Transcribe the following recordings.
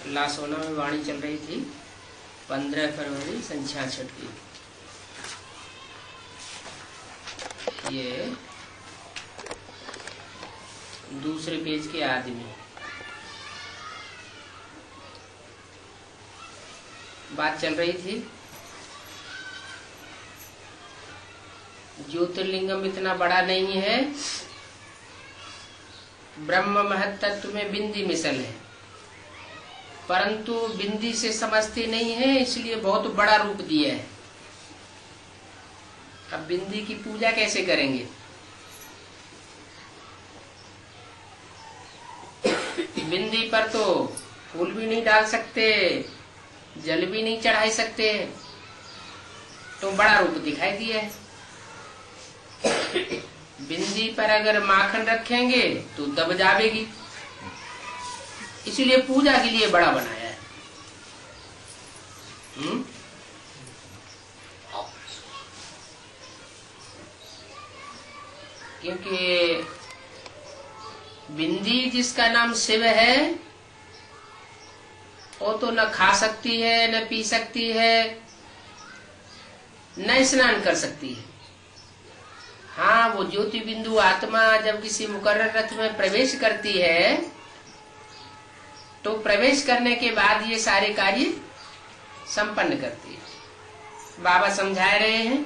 लासोना में वाणी चल रही थी 15 फरवरी सन 66 की। ये दूसरे पेज के आदमी बात चल रही थी। ज्योतिर्लिंगम इतना बड़ा नहीं है, ब्रह्म महत तत्व में बिंदी मिसल है, परंतु बिंदी से समझते नहीं है, इसलिए बहुत बड़ा रूप दिया है। अब बिंदी की पूजा कैसे करेंगे? बिंदी पर तो फूल भी नहीं डाल सकते, जल भी नहीं चढ़ा सकते, तो बड़ा रूप दिखाई दिया है। बिंदी पर अगर माखन रखेंगे तो दब जाएगी, इसीलिए पूजा के लिए बड़ा बनाया है। क्योंकि बिंदी जिसका नाम शिव है, वो तो न खा सकती है, न पी सकती है, न स्नान कर सकती है। हाँ, वो ज्योति बिंदु आत्मा जब किसी मुकर्रर रथ में प्रवेश करती है, तो प्रवेश करने के बाद ये सारे कार्य संपन्न करती है। बाबा समझा रहे हैं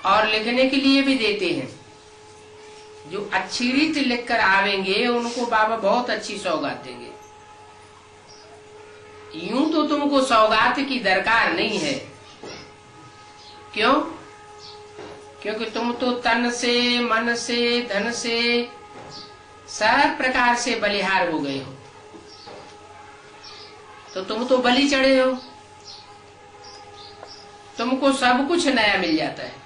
और लिखने के लिए भी देते हैं। जो अच्छी रीत लिखकर आवेंगे उनको बाबा बहुत अच्छी सौगात देंगे। यूं तो तुमको सौगात की दरकार नहीं है। क्यों? क्योंकि तुम तो तन से, मन से, धन से, सब प्रकार से बलिहार हो गए हो, तो तुम तो बलि चढ़े हो, तुमको सब कुछ नया मिल जाता है।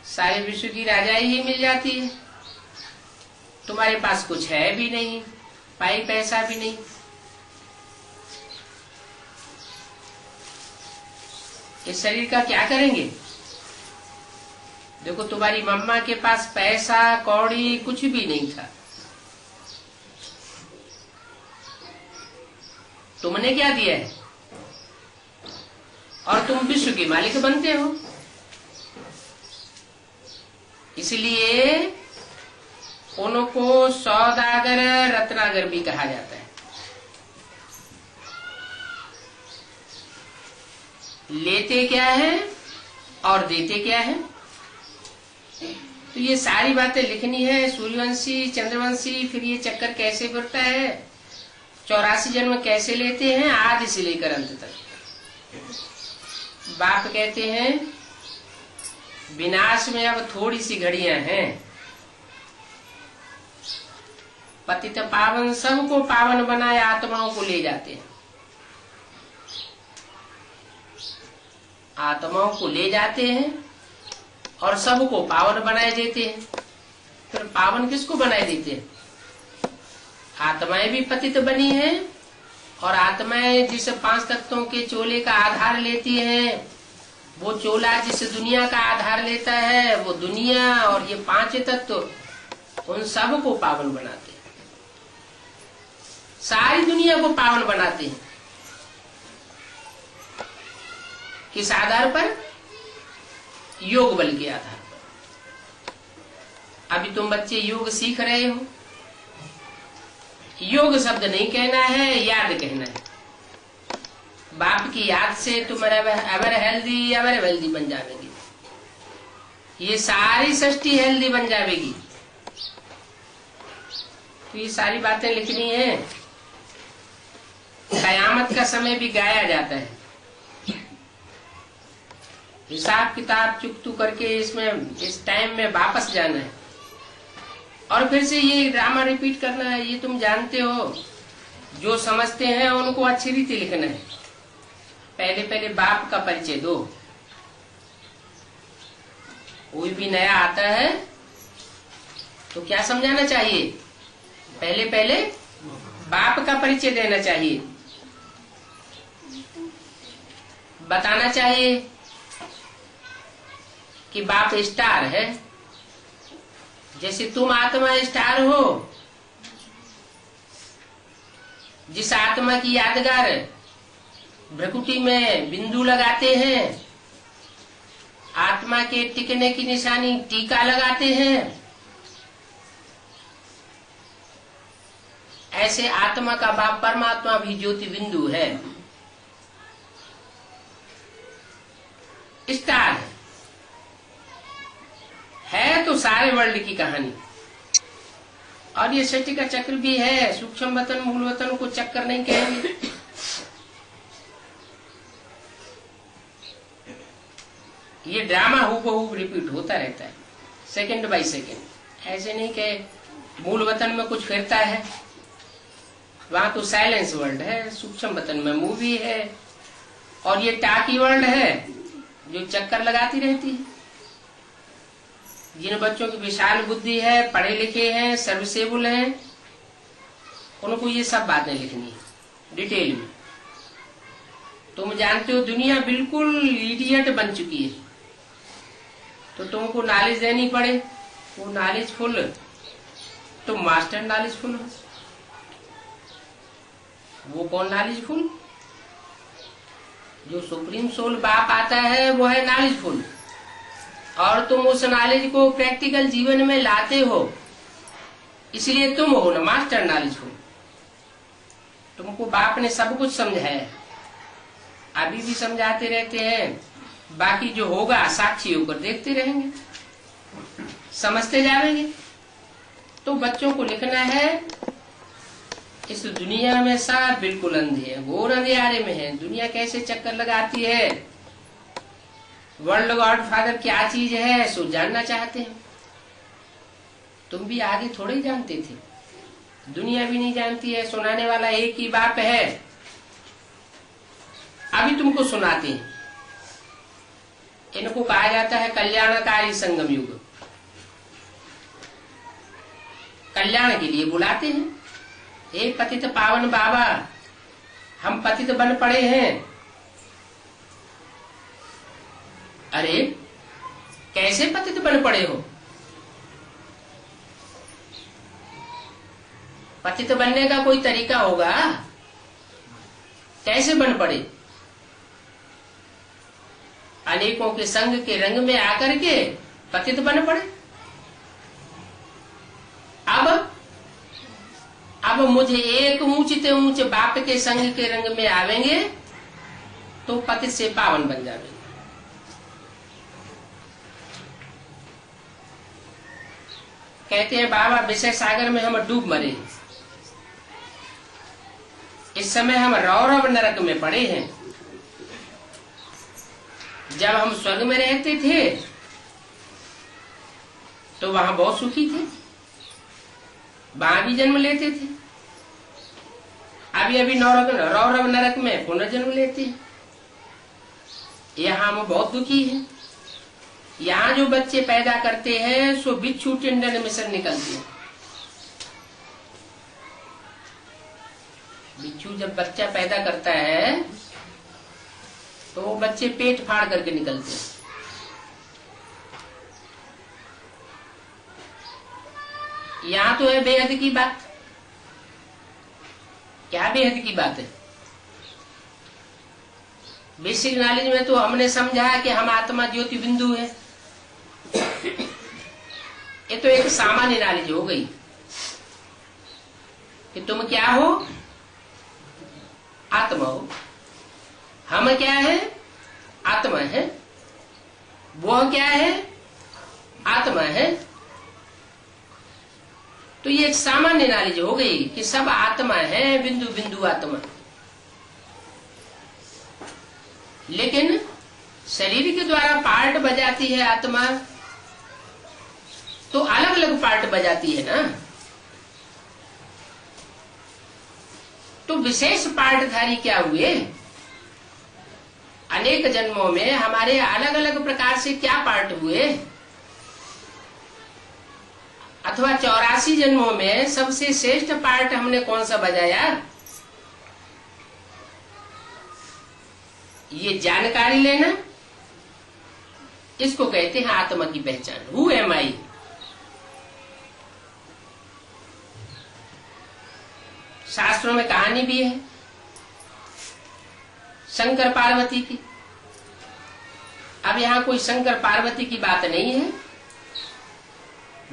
सारे विश्व की राजाई ही मिल जाती है, तुम्हारे पास कुछ है भी नहीं, पाई पैसा भी नहीं। इस शरीर का क्या करेंगे? देखो, तुम्हारी मम्मा के पास पैसा कौड़ी कुछ भी नहीं था, तुमने क्या दिया है? और तुम विश्व के मालिक बनते हो। इसलिए उनको सौदागर, रत्नागर भी कहा जाता है। लेते क्या है और देते क्या है? तो ये सारी बातें लिखनी है। सूर्यवंशी, चंद्रवंशी, फिर ये चक्कर कैसे फिरता है, 84 जन्म कैसे लेते हैं, आदि से लेकर अंत तक। बाप कहते हैं विनाश में अब थोड़ी सी घड़ियां हैं, पतित पावन सबको पावन बनाए आत्माओं को ले जाते हैं, आत्माओं को ले जाते हैं और सबको पावन बनाए देते हैं। फिर पावन किसको बनाए देते हैं? आत्माएं भी पतित बनी हैं, और आत्माएं जिस 5 तत्वों के चोले का आधार लेती हैं, वो चोला जिस दुनिया का आधार लेता है, वो दुनिया और ये 5 तत्व उन सब को पावन बनाते हैं, सारी दुनिया को पावन बनाते हैं। किस आधार पर? योग बल के आधार पर। अभी तुम बच्चे योग सीख रहे हो, योग शब्द नहीं कहना है, याद कहना है। बाप की याद से तुम एवर हेल्दी बन जाएगी। ये सारी सृष्टि हेल्दी बन जाएगी। तो ये सारी बातें लिखनी है। कयामत का समय भी गाया जाता है। हिसाब किताब चुकतू करके इसमें इस टाइम में वापस जाना है और फिर से ये ड्रामा रिपीट करना है। ये तुम जानते हो, जो समझते हैं उनको अच्छी रीति लिखना है। पहले पहले बाप का परिचय दो। कोई भी नया आता है तो क्या समझाना चाहिए? पहले पहले बाप का परिचय देना चाहिए, बताना चाहिए कि बाप स्टार है। जैसे तुम आत्मा स्टार हो, जिस आत्मा की यादगार भ्रकुटी में बिंदु लगाते हैं, आत्मा के टिकने की निशानी टीका लगाते हैं, ऐसे आत्मा का बाप परमात्मा भी ज्योति बिंदु है, स्टार है तो सारे वर्ल्ड की कहानी। और ये सृष्टि का चक्र भी है, सूक्ष्म वतन मूल वतन को चक्कर नहीं कहेंगे। ये ड्रामा हूबहू रिपीट होता रहता है सेकंड बाय सेकंड। ऐसे नहीं कि मूल वतन में कुछ फिरता है, वहां तो साइलेंस वर्ल्ड है, सूक्ष्म वतन में मूवी है, और ये टाकी वर्ल्ड है जो चक्कर लगाती रहती है। जिन बच्चों की विशाल बुद्धि है, पढ़े लिखे हैं, सर्विसेबल हैं, उनको ये सब बातें लिखनी है डिटेल में। तुम जानते हो दुनिया बिल्कुल इडियट बन चुकी है, तो तुमको नॉलेज देनी पड़े, वो नॉलेजफुल, तुम मास्टर नॉलेजफुल हो। वो कौन नॉलेजफुल? जो सुप्रीम सोल बाप आता है वो है नॉलेजफुल, और तुम उस नॉलेज को प्रैक्टिकल जीवन में लाते हो, इसलिए तुम हो ना मास्टर नॉलेजफुल। तुमको बाप ने सब कुछ समझाया, अभी भी समझाते रहते हैं, बाकी जो होगा साक्षी होकर देखते रहेंगे, समझते जाएंगे। तो बच्चों को लिखना है इस दुनिया में सब बिल्कुल अंधे है, घोर अंधेरे में है, दुनिया कैसे चक्कर लगाती है, वर्ल्ड गॉड फादर क्या चीज है सो जानना चाहते हैं। तुम भी आगे थोड़े ही जानते थे, दुनिया भी नहीं जानती है, सुनाने वाला एक ही बाप है, अभी तुमको सुनाते हैं। इनको कहा जाता है कल्याणकारी संगम युग, कल्याण के लिए बुलाते हैं। हे पतित पावन बाबा, हम पतित बन पड़े हैं। अरे कैसे पतित बन पड़े हो? पतित बनने का कोई तरीका होगा, कैसे बन पड़े? अनेकों के संग के रंग में आकर के पतित बन पड़े। अब मुझे एक ऊंचते ऊंचे बाप के संग के रंग में आवेंगे तो पतित से पावन बन जाएंगे। कहते हैं बाबा विषय सागर में हम डूब मरे, इस समय हम रौरव नरक में पड़े हैं। जब हम स्वर्ग में रहते थे तो वहां बहुत सुखी थे, वहां भी जन्म लेते थे। अभी रौरव नरक में पुनर्जन्म लेते हैं। यहाँ हम बहुत दुखी हैं। यहाँ जो बच्चे पैदा करते हैं सो बिच्छू टिंडन में से निकलते हैं। बिच्छू जब बच्चा पैदा करता है तो वो बच्चे पेट फाड़ करके निकलते हैं। यहाँ तो है बेहद की बात। क्या बेहद की बात है? बेसिक नॉलेज में तो हमने समझा कि हम आत्मा ज्योति बिंदु है। ये तो एक सामान्य नॉलेज हो गई कि तुम क्या हो, आत्मा हो। हम क्या है, आत्मा है। वो क्या है, आत्मा है। तो ये एक सामान्य नॉलेज हो गई कि सब आत्मा है, बिंदु बिंदु आत्मा। लेकिन शरीर के द्वारा पार्ट बजाती है आत्मा, तो अलग अलग पार्ट बजाती है ना। तो विशेष पार्टधारी क्या हुए? अनेक जन्मों में हमारे अलग अलग प्रकार से क्या पार्ट हुए, अथवा 84 जन्मों में सबसे श्रेष्ठ पार्ट हमने कौन सा बजाया? ये जानकारी लेना, इसको कहते हैं आत्मा की पहचान। हु एम आई? शास्त्रों में कहानी भी है शंकर पार्वती की। अब यहाँ कोई शंकर पार्वती की बात नहीं है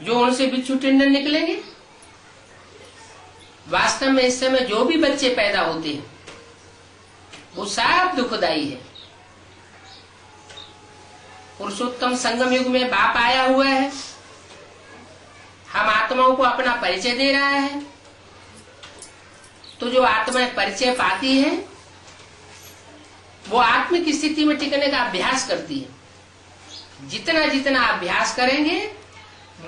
जो उनसे बिच्छू टिंडन निकलेंगे। वास्तव में इस समय जो भी बच्चे पैदा होते हैं वो सब दुखदाई है। पुरुषोत्तम संगम युग में बाप आया हुआ है, हम आत्माओं को अपना परिचय दे रहा है। तो जो आत्माएं परिचय पाती है वो आत्म की स्थिति में टिकने का अभ्यास करती है। जितना जितना अभ्यास करेंगे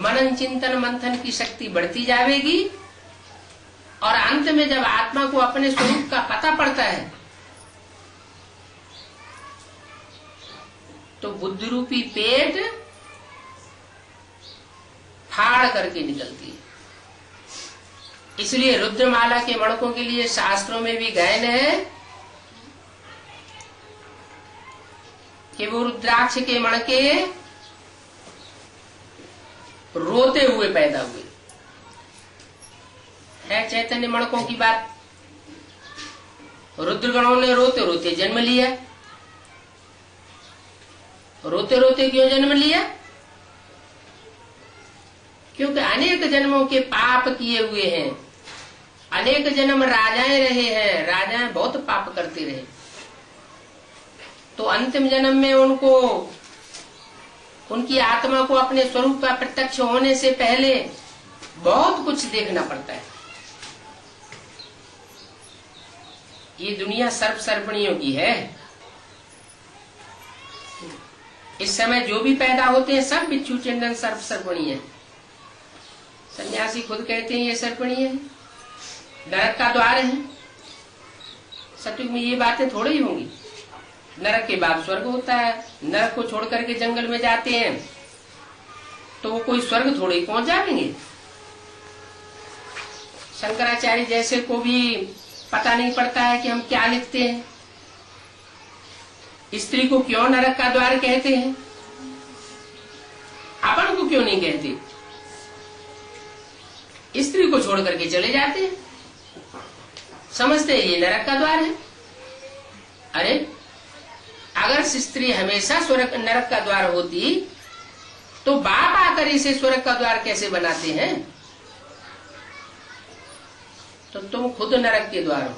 मनन चिंतन मंथन की शक्ति बढ़ती जाएगी और अंत में जब आत्मा को अपने स्वरूप का पता पड़ता है तो बुद्धि रूपी पेट फाड़ करके निकलती है। इसलिए रुद्रमाला के मणकों के लिए शास्त्रों में भी गायन है कि वो रुद्राक्ष के मणके रोते हुए पैदा हुए। है चैतन्य मणकों की बात। रुद्रगणों ने रोते रोते जन्म लिया। रोते रोते क्यों जन्म लिया? क्योंकि अनेक जन्मों के पाप किए हुए हैं। अनेक जन्म राजाएं रहे हैं, राजाएं बहुत पाप करते रहे। तो अंतिम जन्म में उनको उनकी आत्मा को अपने स्वरूप का प्रत्यक्ष होने से पहले बहुत कुछ देखना पड़ता है। ये दुनिया सर्प सर्पणियों की है। इस समय जो भी पैदा होते हैं सब बिच्छू चिंडन सर्प सर्पणी है। सन्यासी खुद कहते हैं ये सर्पणी है, नरक का द्वार है। सतयुग में ये बातें थोड़ी ही होंगी। नरक के बाद स्वर्ग होता है। नरक को छोड़ करके जंगल में जाते हैं तो वो कोई स्वर्ग थोड़े ही पहुंच जाएंगे। शंकराचार्य जैसे को भी पता नहीं पड़ता है कि हम क्या लिखते हैं। स्त्री को क्यों नरक का द्वार कहते हैं, अपन को क्यों नहीं कहते? स्त्री को छोड़ करके चले जाते हैं, समझते हैं ये नरक का द्वार है। अरे अगर स्त्री हमेशा स्वर्ग नरक का द्वार होती तो बाप आकर इसे स्वर्ग का द्वार कैसे बनाते हैं? तो तुम खुद नरक के द्वार हो।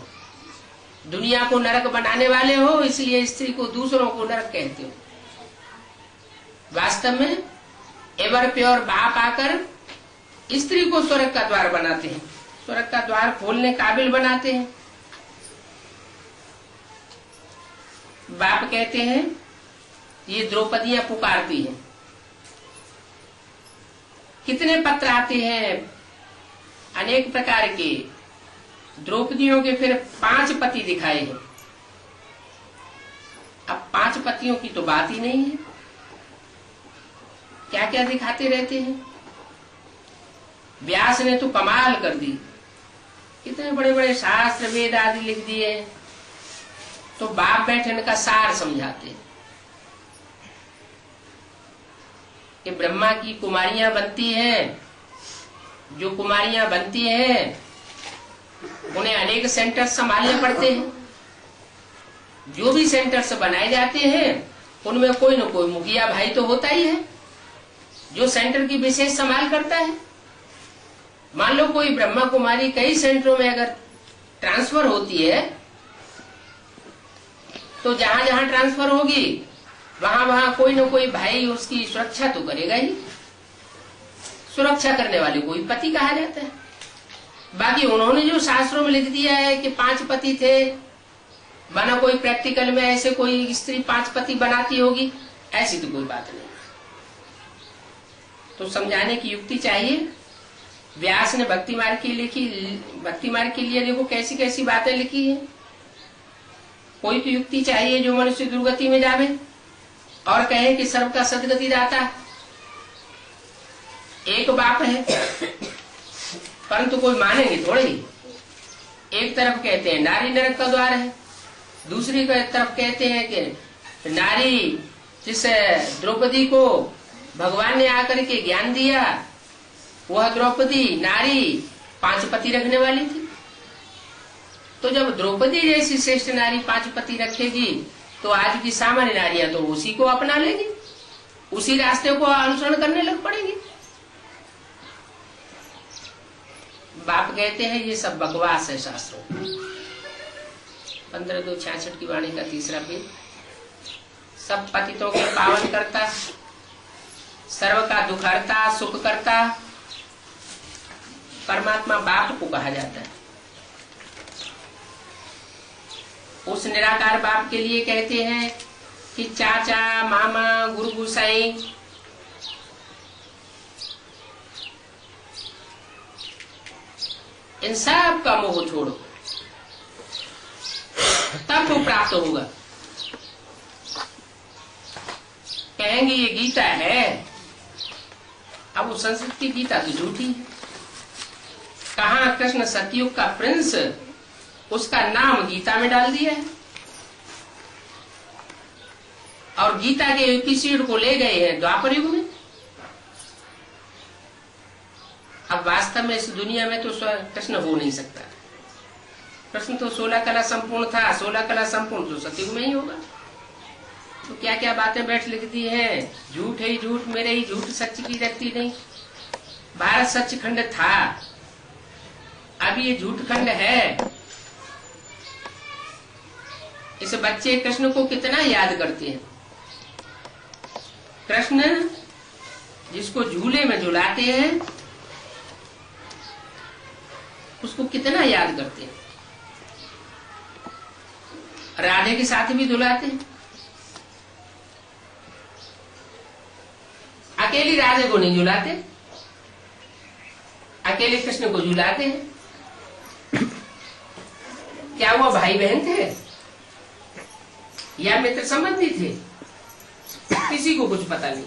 दुनिया को नरक बनाने वाले हो, इसलिए स्त्री को दूसरों को नरक कहते हो। वास्तव में एवर प्योर बाप आकर स्त्री को स्वर्ग का द्वार बनाते हैं, स्वर्ग का द्वार खोलने काबिल बनाते हैं। बाप कहते हैं ये द्रौपदियां पुकारती हैं। कितने पत्र आते हैं अनेक प्रकार के। द्रौपदियों के फिर 5 पति दिखाए हैं। अब 5 पतियों की तो बात ही नहीं है, क्या क्या दिखाते रहते हैं। व्यास ने तो कमाल कर दी, कितने बड़े बड़े शास्त्र वेद आदि लिख दिए। तो बाप बैठने का सार समझाते हैं कि ब्रह्मा की कुमारियां बनती हैं। जो कुमारियां बनती हैं उन्हें अनेक सेंटर संभालने पड़ते हैं। जो भी सेंटर्स बनाए जाते हैं उनमें कोई न कोई मुखिया भाई तो होता ही है जो सेंटर की विशेष संभाल करता है। मान लो कोई ब्रह्मा कुमारी कई सेंटरों में अगर ट्रांसफर होती है तो जहां जहां ट्रांसफर होगी वहां वहां कोई न कोई भाई उसकी सुरक्षा तो करेगा ही। सुरक्षा करने वाले को ही पति कहा जाता है। बाकी उन्होंने जो शास्त्रों में लिख दिया है कि 5 पति थे, माना कोई प्रैक्टिकल में ऐसे कोई स्त्री 5 पति बनाती होगी, ऐसी तो कोई बात नहीं। तो समझाने की युक्ति चाहिए। व्यास ने भक्ति मार्ग की लिखी, भक्ति मार्ग के लिए देखो कैसी कैसी बातें लिखी है। कोई तो युक्ति चाहिए जो मनुष्य दुर्गति में जावे और कहे कि सर्व का सदगति दाता एक बाप है, परंतु कोई मानेंगे थोड़े ही। एक तरफ कहते हैं नारी नरक का द्वार है, दूसरी तरफ कहते हैं कि नारी जिस द्रौपदी को भगवान ने आकर के ज्ञान दिया वह द्रौपदी नारी 5 पति रखने वाली थी। तो जब द्रौपदी जैसी श्रेष्ठ नारी 5 पति रखेगी तो आज की सामान्य नारियां तो उसी को अपना लेंगी, उसी रास्ते को अनुसरण करने लग पड़ेंगी। बाप कहते हैं ये सब बकवास है शास्त्रों। 15/2/66 की वाणी का 3रा पेज। सब पतितों के पावन करता, सर्व का दुख हरता, सुख करता परमात्मा बाप को कहा जाता है। उस निराकार बाप के लिए कहते हैं कि चाचा, मामा, गुरु गोसाई, इन सब का मोह छोड़ो, तब वो प्राप्त होगा। कहेंगे ये गीता है, अब वो संस्कृत की गीता तो झूठी है। कहाँ कृष्ण सतयुग का प्रिंस, उसका नाम गीता में डाल दिया है और गीता के एपिसोड को ले गए हैं द्वापर युग में। अब वास्तव में इस दुनिया में तो कृष्ण हो नहीं सकता। कृष्ण तो 16 कला संपूर्ण था, 16 कला संपूर्ण तो सतयुग में ही होगा। तो क्या क्या बातें बैठ लिखती हैं, झूठ है झूठ, मेरे ही झूठ सच की रखती नहीं। भारत सचखंड था, अभी ये झूठ खंड है। इस बच्चे कृष्ण को कितना याद करते हैं। कृष्ण जिसको झूले में झुलाते हैं उसको कितना याद करते हैं। राधे के साथ भी झुलाते हैं, अकेली राधे को नहीं झुलाते, अकेले कृष्ण को झुलाते हैं। क्या वो भाई बहन थे या मित्र संबंधी थे, किसी को कुछ पता नहीं।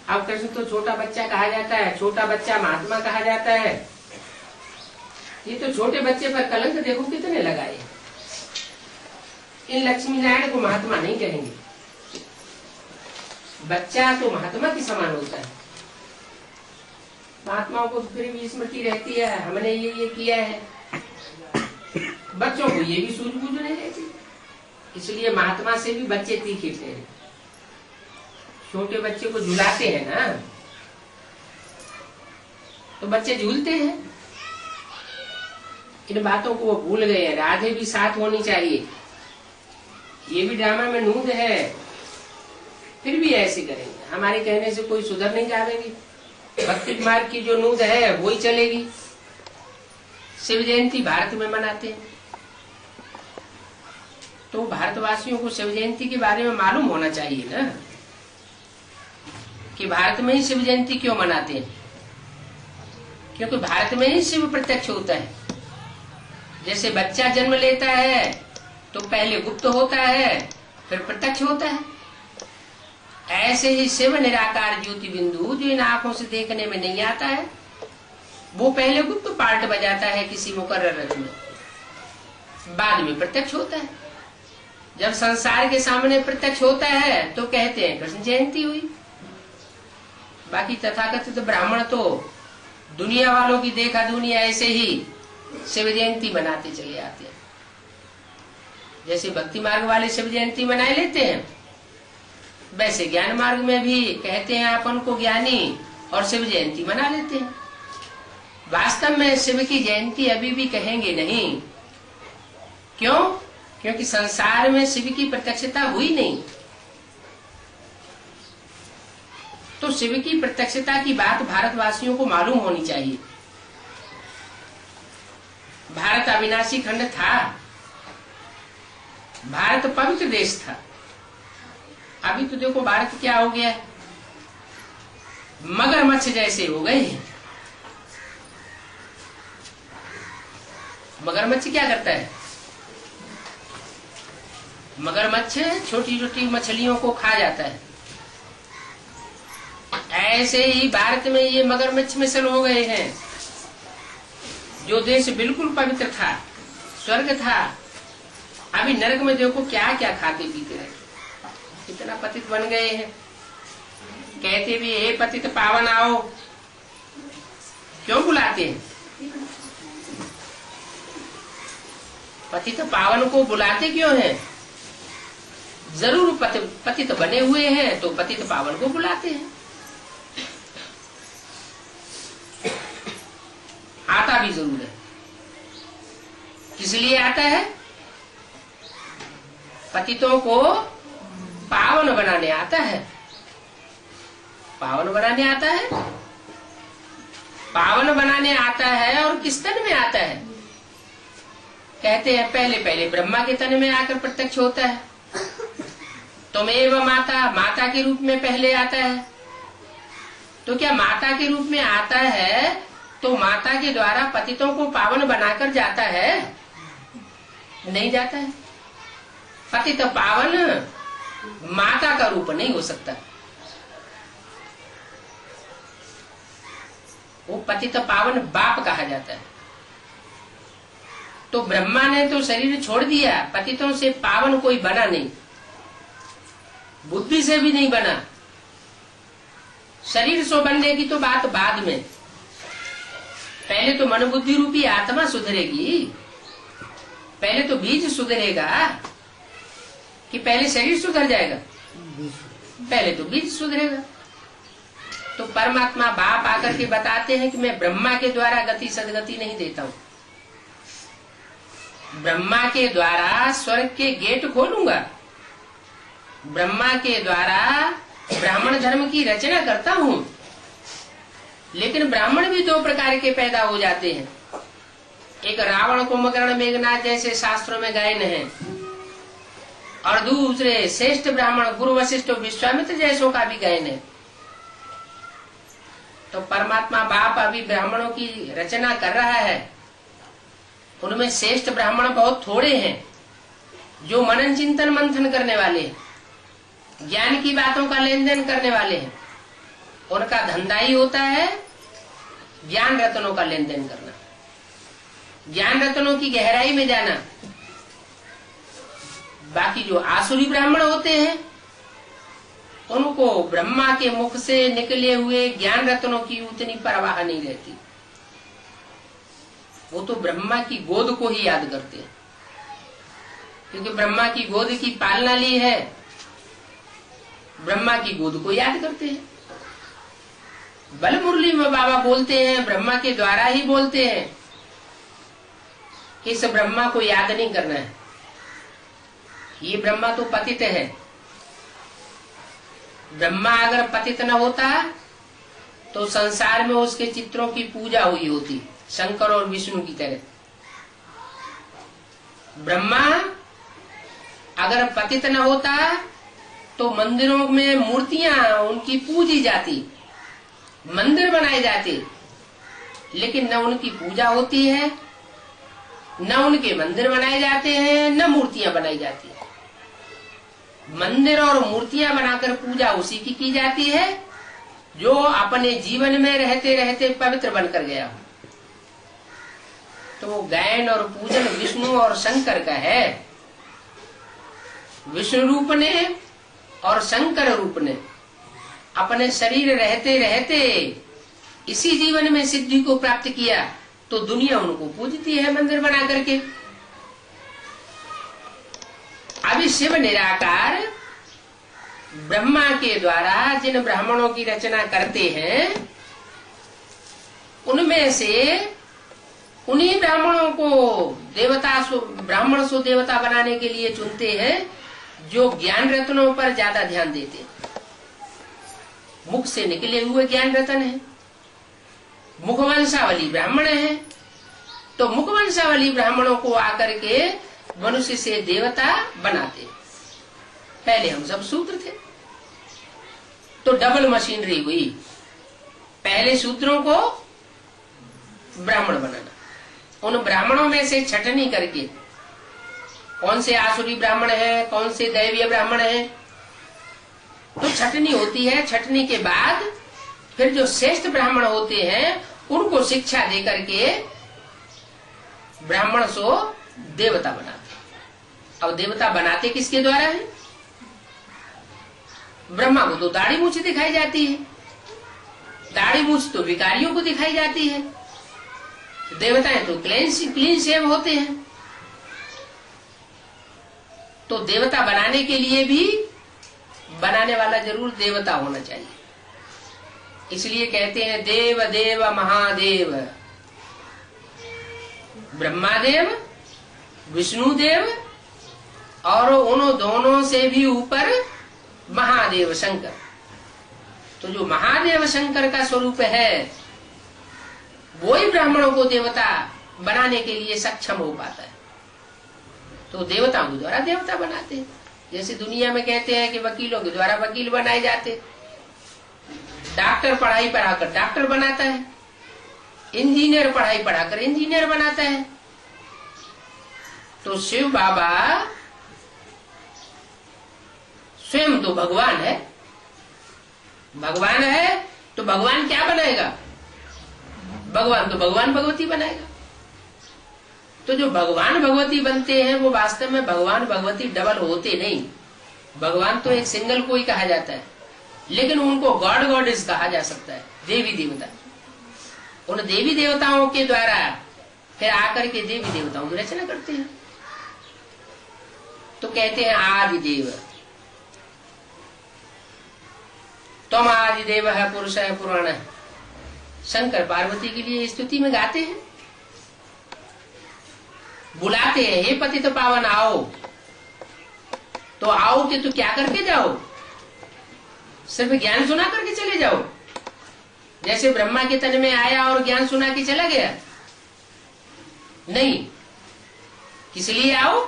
अब कृष्ण तो छोटा बच्चा कहा जाता है, छोटा बच्चा महात्मा कहा जाता है। ये तो छोटे बच्चे पर कलंक देखो कितने लगाए। इन लक्ष्मी नारायण को महात्मा नहीं कहेंगे। बच्चा तो महात्मा के समान होता है। महात्माओं को फिर भी स्मृति रहती है, हमने ये किया है। बच्चों को ये भी सूझबूझ नहीं रहती, इसलिए महात्मा से भी बच्चे तीखे थे। छोटे बच्चे को झुलाते हैं ना, तो बच्चे झूलते हैं। इन बातों को वो भूल गए हैं। राधे भी साथ होनी चाहिए, ये भी ड्रामा में नूंद है, फिर भी ऐसे करेंगे। हमारे कहने से कोई सुधर नहीं जाएगी। भक्ति मार्ग की जो नूंद है वही चलेगी। शिव जयंती भारत में मनाते हैं, तो भारतवासियों को शिव जयंती के बारे में मालूम होना चाहिए ना, कि भारत में ही शिव जयंती क्यों मनाते हैं। क्योंकि भारत में ही शिव प्रत्यक्ष होता है। जैसे बच्चा जन्म लेता है तो पहले गुप्त होता है, फिर प्रत्यक्ष होता है। ऐसे ही शिव निराकार ज्योति बिंदु जो इन आंखों से देखने में नहीं आता है, वो पहले गुप्त पार्ट बजाता है किसी मुकर्रर रथ में, बाद में प्रत्यक्ष होता है। जब संसार के सामने प्रत्यक्ष होता है तो कहते हैं कृष्ण जयंती हुई। बाकी तथाकथित ब्राह्मण तो दुनिया वालों की देखा दुनिया ऐसे ही शिव जयंती मनाते चले आते हैं। जैसे भक्ति मार्ग वाले शिव जयंती मनाए लेते हैं, वैसे ज्ञान मार्ग में भी कहते हैं अपन को ज्ञानी, और शिव जयंती मना लेते हैं। वास्तव में शिव की जयंती अभी भी कहेंगे नहीं। क्यों? क्योंकि संसार में शिव की प्रत्यक्षता हुई नहीं। तो शिव की प्रत्यक्षता की बात भारतवासियों को मालूम होनी चाहिए। भारत अविनाशी खंड था, भारत पवित्र देश था। अभी तो देखो भारत क्या हो गया, मगरमच्छ जैसे हो गए। मगरमच्छ क्या करता है? मगरमच्छ छोटी छोटी मछलियों को खा जाता है। ऐसे ही भारत में ये मगरमच्छ मिसल हो गए हैं। जो देश बिल्कुल पवित्र था, स्वर्ग था, अभी नरक में देखो क्या क्या खाते पीते रहे, कितना पतित बन गए हैं। कहते भी हे पतित पावन आओ, क्यों बुलाते हैं? पतित पावन को बुलाते क्यों हैं? जरूर पतित बने हुए हैं तो पतित पावन को बुलाते हैं। आता भी जरूर है। किस लिए आता है? पतितों को पावन बनाने आता है। पावन बनाने आता है, पावन बनाने आता है। और किस तन में आता है? कहते हैं पहले पहले ब्रह्मा के तन में आकर प्रत्यक्ष होता है। तुमेव माता, माता के रूप में पहले आता है। तो क्या माता के रूप में आता है तो माता के द्वारा पतितों को पावन बनाकर जाता है? नहीं जाता है। पतित पावन माता का रूप नहीं हो सकता। वो पतित पावन बाप कहा जाता है। तो ब्रह्मा ने तो शरीर छोड़ दिया, पतितों से पावन कोई बना नहीं, बुद्धि से भी नहीं बना। शरीर से बनने की तो बात बाद में, पहले तो मन बुद्धि रूपी आत्मा सुधरेगी। पहले तो बीज सुधरेगा कि पहले शरीर सुधर जाएगा? पहले तो बीज सुधरेगा। तो परमात्मा बाप आकर के बताते हैं कि मैं ब्रह्मा के द्वारा गति सदगति नहीं देता हूं। ब्रह्मा के द्वारा स्वर्ग के गेट खोलूंगा, ब्रह्मा के द्वारा ब्राह्मण धर्म की रचना करता हूं। लेकिन ब्राह्मण भी दो प्रकार के पैदा हो जाते हैं। एक रावण कुंभकर्ण मेघनाथ जैसे शास्त्रों में गायन है, और दूसरे श्रेष्ठ ब्राह्मण गुरु वशिष्ठ विश्वामित्र जैसों का भी गायन है। तो परमात्मा बाप अभी ब्राह्मणों की रचना कर रहा है। उनमें श्रेष्ठ ब्राह्मण बहुत थोड़े हैं जो मनन चिंतन मंथन करने वाले हैं, ज्ञान की बातों का लेन देन करने वाले हैं। उनका धंधा ही होता है ज्ञान रत्नों का लेन देन करना, ज्ञान रत्नों की गहराई में जाना। बाकी जो आसुरी ब्राह्मण होते हैं उनको ब्रह्मा के मुख से निकले हुए ज्ञान रत्नों की उतनी परवाह नहीं रहती। वो तो ब्रह्मा की गोद को ही याद करते हैं, क्योंकि ब्रह्मा की गोद की पालना ली है, ब्रह्मा की गोद को याद करते हैं। बल मुरली में बाबा बोलते हैं, ब्रह्मा के द्वारा ही बोलते हैं कि इस ब्रह्मा को याद नहीं करना है, ये ब्रह्मा तो पतित है। ब्रह्मा अगर पतित न होता तो संसार में उसके चित्रों की पूजा हुई होती, शंकर और विष्णु की तरह। ब्रह्मा अगर पतित न होता तो मंदिरों में मूर्तियां उनकी पूजी जाती, मंदिर बनाए जाते, लेकिन न उनकी पूजा होती है, न उनके मंदिर बनाए जाते हैं, न मूर्तियां बनाई जाती है। मंदिर और मूर्तियां बनाकर पूजा उसी की जाती है जो अपने जीवन में रहते रहते पवित्र बनकर गया हो। तो वो गायन और पूजन विष्णु और शंकर का है। विष्णु रूप ने और शंकर रूप ने अपने शरीर रहते रहते इसी जीवन में सिद्धि को प्राप्त किया, तो दुनिया उनको पूजती है मंदिर बना करके। अभी शिव निराकार ब्रह्मा के द्वारा जिन ब्राह्मणों की रचना करते हैं, उनमें से उन्हीं ब्राह्मणों को ब्राह्मण सो देवता बनाने के लिए चुनते हैं जो ज्ञान रत्नों पर ज्यादा ध्यान देते हैं। मुख से निकले हुए ज्ञान रत्न है, मुखवंशावली ब्राह्मण है, तो मुखवंशावली ब्राह्मणों को आकर के मनुष्य से देवता बनाते। पहले हम सब शूद्र थे, तो डबल मशीनरी हुई। पहले शूद्रों को ब्राह्मण बनाना, उन ब्राह्मणों में से छटनी करके कौन से आसुरी ब्राह्मण है, कौन से दैवीय ब्राह्मण है, तो छटनी होती है। छटनी के बाद फिर जो श्रेष्ठ ब्राह्मण होते हैं उनको शिक्षा दे करके ब्राह्मण सो देवता बनाते। अब देवता बनाते किसके द्वारा है? ब्रह्मा को तो दाढ़ी मूछ दिखाई जाती है, दाढ़ी मूछ तो विकारियों को दिखाई जाती है, देवताएं तो क्लीन शेव होते हैं। तो देवता बनाने के लिए भी बनाने वाला जरूर देवता होना चाहिए। इसलिए कहते हैं देव देव महादेव, ब्रह्मादेव, विष्णुदेव और उन दोनों से भी ऊपर महादेव शंकर। तो जो महादेव शंकर का स्वरूप है वो ही ब्राह्मणों को देवता बनाने के लिए सक्षम हो पाता है। तो देवताओं के द्वारा देवता बनाते हैं। जैसे दुनिया में कहते हैं कि वकीलों के द्वारा वकील बनाए जाते, डॉक्टर पढ़ाई पढ़ाकर डॉक्टर बनाता है, इंजीनियर पढ़ाई पढ़ाकर इंजीनियर बनाता है। तो शिव बाबा स्वयं तो भगवान है, भगवान है तो भगवान क्या बनाएगा? भगवान तो भगवान भगवती बनाएगा। तो जो भगवान भगवती बनते हैं वो वास्तव में भगवान भगवती डबल होते नहीं। भगवान तो एक सिंगल को ही कहा जाता है, लेकिन उनको गॉड गॉडेस कहा जा सकता है, देवी देवता। उन देवी देवताओं के द्वारा फिर आकर के देवी देवताओं की रचना करते हैं। तो कहते हैं आदि देव, तुम आदि देव है, पुरुष है, पुराण है। शंकर पार्वती के लिए स्तुति में गाते हैं, बुलाते हैं, हे पतित पावन आओ। तो आओगे तो क्या करके जाओ? सिर्फ ज्ञान सुना करके चले जाओ? जैसे ब्रह्मा के तन में आया और ज्ञान सुना के चला गया? नहीं। किस लिए आओ?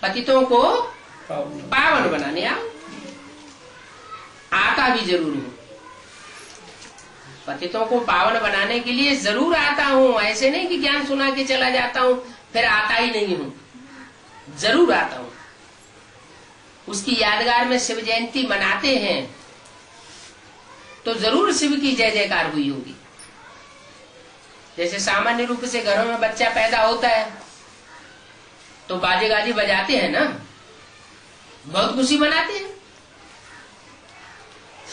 पतितों को पावन बनाने आओ। आता भी जरूर हूं, पतितों को पावन बनाने के लिए जरूर आता हूं। ऐसे नहीं कि ज्ञान सुना के चला जाता हूं फिर आता ही नहीं हूं, जरूर आता हूं। उसकी यादगार में शिव जयंती मनाते हैं तो जरूर शिव की जय जयकार हुई होगी। जैसे सामान्य रूप से घरों में बच्चा पैदा होता है तो बाजे गाजे बजाते हैं ना, बहुत खुशी मनाते हैं।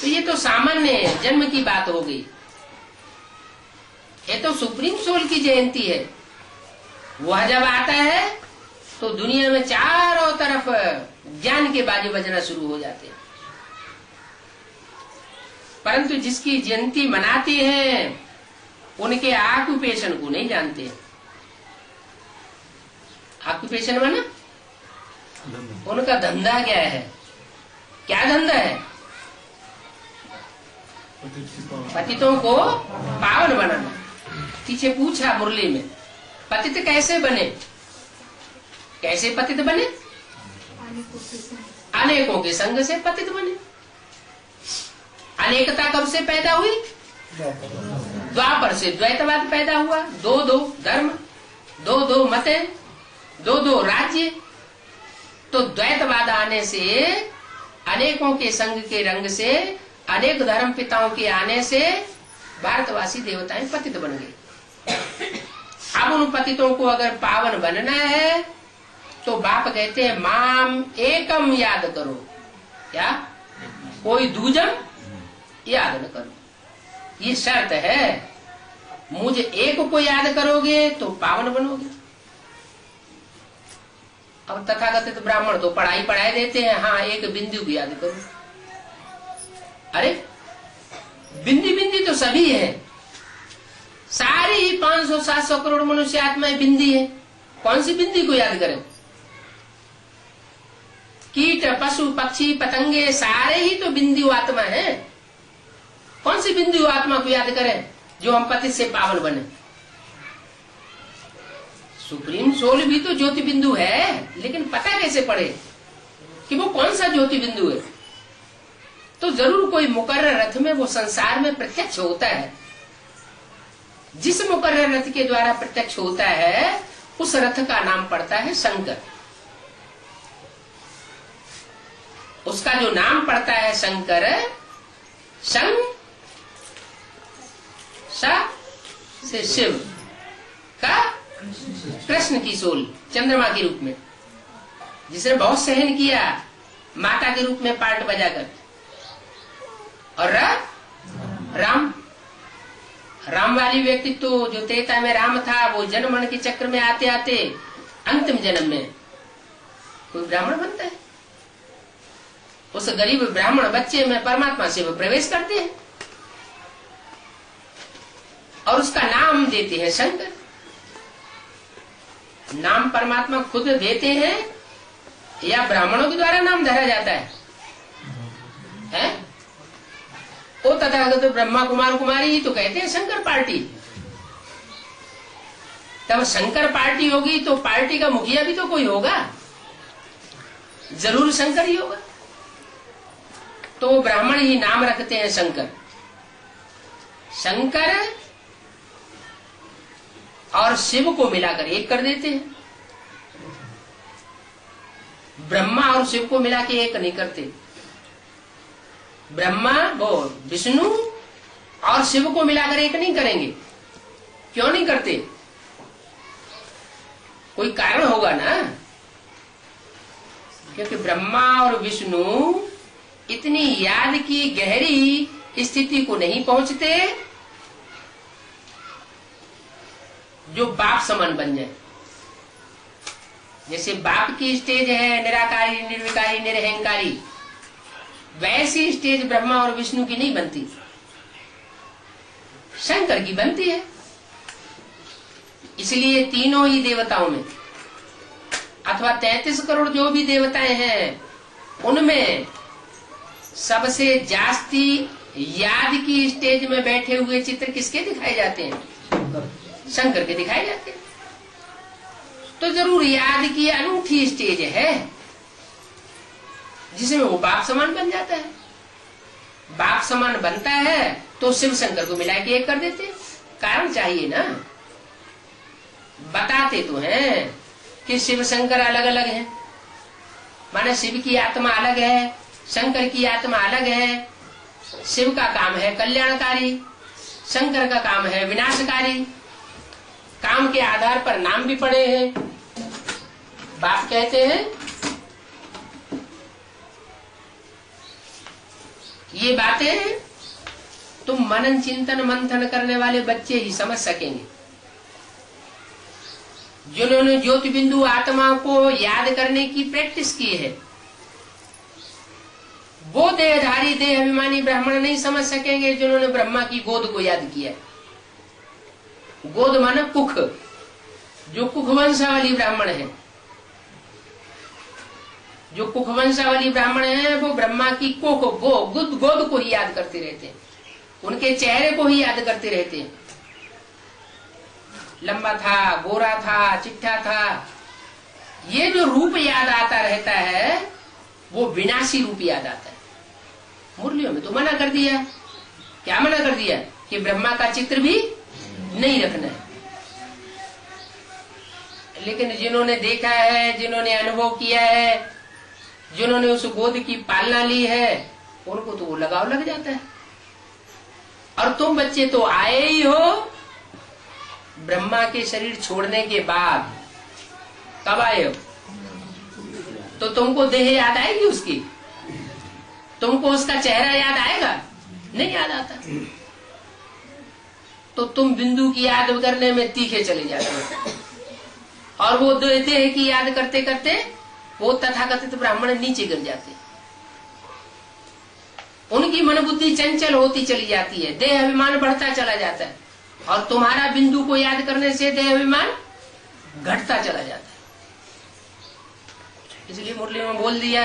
तो ये तो सामान्य जन्म की बात हो गई। ये तो सुप्रीम सोल की जयंती है। वह जब आता है तो दुनिया में चारों तरफ ज्ञान के बाजे बजना शुरू हो जाते हैं। परंतु जिसकी जयंती मनाते हैं उनके ऑक्यूपेशन को नहीं जानते। ऑक्यूपेशन माना उनका धंधा क्या है? क्या धंधा है? पतितों को पावन बनाना। पीछे पूछा मुरली में, पतित कैसे बने? कैसे पतित बने? अनेकों के संग से पतित बने। अनेकता कब से पैदा हुई? द्वापर से द्वैतवाद पैदा हुआ। दो दो धर्म, दो दो मतें, दो दो राज्य। तो द्वैतवाद आने से, अनेकों के संग के रंग से, अनेक धर्म पिताओं के आने से भारतवासी देवताएं पतित बन गए। अब उन पतितों को अगर पावन बनना है तो बाप कहते हैं माम एकम याद करो। क्या? कोई दूजम याद न करो, ये शर्त है। मुझे एक को याद करोगे तो पावन बनोगे। अब तथाकथित ब्राह्मण तो पढ़ाई पढ़ाई देते हैं, हाँ एक बिंदु भी याद करो। अरे बिंदी बिंदी तो सभी है, सारी ही 500-700 करोड़ मनुष्य आत्माएं बिंदी है। कौन सी बिंदी को याद करें? कीट पशु पक्षी पतंगे सारे ही तो बिंदु आत्मा है। कौन सी बिंदु आत्मा को याद करें जो हम पति से पावन बने? सुप्रीम सोल भी तो ज्योति बिंदु है, लेकिन पता कैसे पड़े कि वो कौन सा ज्योति बिंदु है? तो जरूर कोई मुकर्रर रथ में वो संसार में प्रत्यक्ष होता है। जिस मुकर्रर रथ के द्वारा प्रत्यक्ष होता है उस रथ का नाम पड़ता है शंकर। उसका जो नाम पड़ता है शंकर, शं से शिव का कृष्ण की सोल, चंद्रमा के रूप में, जिसने बहुत सहन किया माता के रूप में पार्ट बजाकर। और राम वाली व्यक्तित्व जो त्रेता में राम था, वो जन्म मरण के चक्र में आते आते अंतिम जन्म में कोई ब्राह्मण बनता है। उस गरीब ब्राह्मण बच्चे में परमात्मा से वो प्रवेश करते हैं और उसका नाम देते हैं शंकर। नाम परमात्मा खुद देते हैं या ब्राह्मणों के द्वारा नाम धरा जाता है? ओ तथागत ब्रह्मा कुमार कुमारी ही तो कहते हैं शंकर पार्टी। तब शंकर पार्टी होगी तो पार्टी का मुखिया भी तो कोई होगा, जरूर शंकर ही होगा। तो ब्राह्मण ही नाम रखते हैं शंकर। शंकर और शिव को मिलाकर एक कर देते हैं। ब्रह्मा और शिव को मिला के एक नहीं करते। ब्रह्मा वो विष्णु और शिव को मिलाकर एक नहीं करेंगे। क्यों नहीं करते? कोई कारण होगा ना, क्योंकि ब्रह्मा और विष्णु इतनी याद की गहरी स्थिति को नहीं पहुंचते जो बाप समान बन जाए। जैसे बाप की स्टेज है निराकारी, निर्विकारी, निरहंकारी, वैसी स्टेज ब्रह्मा और विष्णु की नहीं बनती, शंकर की बनती है। इसलिए तीनों ही देवताओं में अथवा 33 करोड़ जो भी देवताएं हैं उनमें सबसे जास्ती याद की स्टेज में बैठे हुए चित्र किसके दिखाए जाते हैं? शंकर के दिखाए जाते हैं। तो जरूर याद की अनूठी स्टेज है जिसमें वो बाप समान बन जाता है। बाप समान बनता है तो शिव शंकर को मिला के एक कर देते हैं। कारण चाहिए ना। बताते तो हैं कि शिव शंकर अलग अलग हैं, माने शिव की आत्मा अलग है, शंकर की आत्मा अलग है। शिव का काम है कल्याणकारी, शंकर का काम है विनाशकारी। काम के आधार पर नाम भी पड़े हैं। बाप कहते हैं ये बातें तुम मनन चिंतन मंथन करने वाले बच्चे ही समझ सकेंगे। जिन्होंने ज्योति बिंदु आत्मा को याद करने की प्रैक्टिस की है वो देहधारी देह अभिमानी ब्राह्मण नहीं समझ सकेंगे जिन्होंने ब्रह्मा की गोद को याद किया। गोद माने कुख, जो कुख वंशावली ब्राह्मण है, जो कुख वंशावली ब्राह्मण है वो ब्रह्मा की कोख गोद को ही याद करते रहते हैं, उनके चेहरे को ही याद करते रहते हैं। लंबा था, गोरा था, चिट्ठा था, ये जो रूप याद आता रहता है वो विनाशी रूप याद आता है। मुरलियों में तो मना कर दिया। क्या मना कर दिया? कि ब्रह्मा का चित्र भी नहीं रखना है। लेकिन जिन्होंने देखा है, जिन्होंने अनुभव किया है, जिन्होंने उस गोद की पालना ली है, उनको तो वो लगाव लग जाता है। और तुम बच्चे तो आए ही हो ब्रह्मा के शरीर छोड़ने के बाद। कब आए हो? तो तुमको देह याद आएगी उसकी? तुमको उसका चेहरा याद आएगा? नहीं याद आता। तो तुम बिंदु की याद करने में तीखे चले जाते हो और वो देह की याद करते करते वो तथाकथित ब्राह्मण नीचे गिर जाते। उनकी मन बुद्धि चंचल होती चली जाती है, देह अभिमान बढ़ता चला जाता है और तुम्हारा बिंदु को याद करने से देह अभिमान घटता चला जाता है। इसलिए मुरली में बोल दिया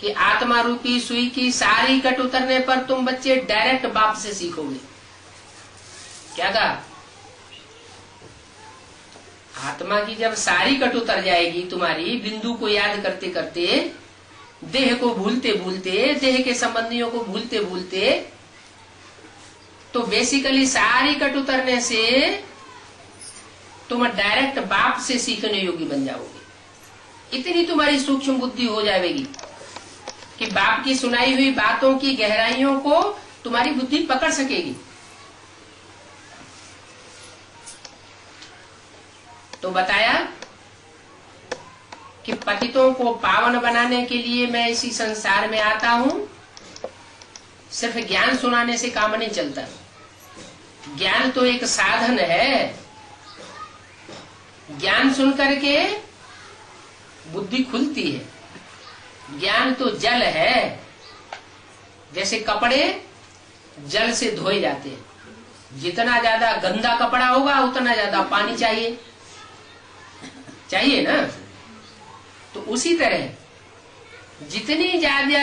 कि आत्मा रूपी सुई की सारी कट उतरने पर तुम बच्चे डायरेक्ट बाप से सीखोगे। क्या कहा? आत्मा की जब सारी कट उतर जाएगी तुम्हारी, बिंदु को याद करते करते, देह को भूलते भूलते, देह के संबंधियों को भूलते भूलते, तो बेसिकली सारी कट उतरने से तुम डायरेक्ट बाप से सीखने योग्य बन जाओगे। इतनी तुम्हारी सूक्ष्म बुद्धि हो जाएगी कि बाप की सुनाई हुई बातों की गहराइयों को तुम्हारी बुद्धि पकड़ सकेगी। तो बताया कि पतितों को पावन बनाने के लिए मैं इसी संसार में आता हूं। सिर्फ ज्ञान सुनाने से काम नहीं चलता। ज्ञान तो एक साधन है। ज्ञान सुन करके बुद्धि खुलती है। ज्ञान तो जल है, जैसे कपड़े जल से धोए जाते हैं, जितना ज्यादा गंदा कपड़ा होगा उतना ज्यादा पानी चाहिए ना। तो उसी तरह जितनी ज्यादा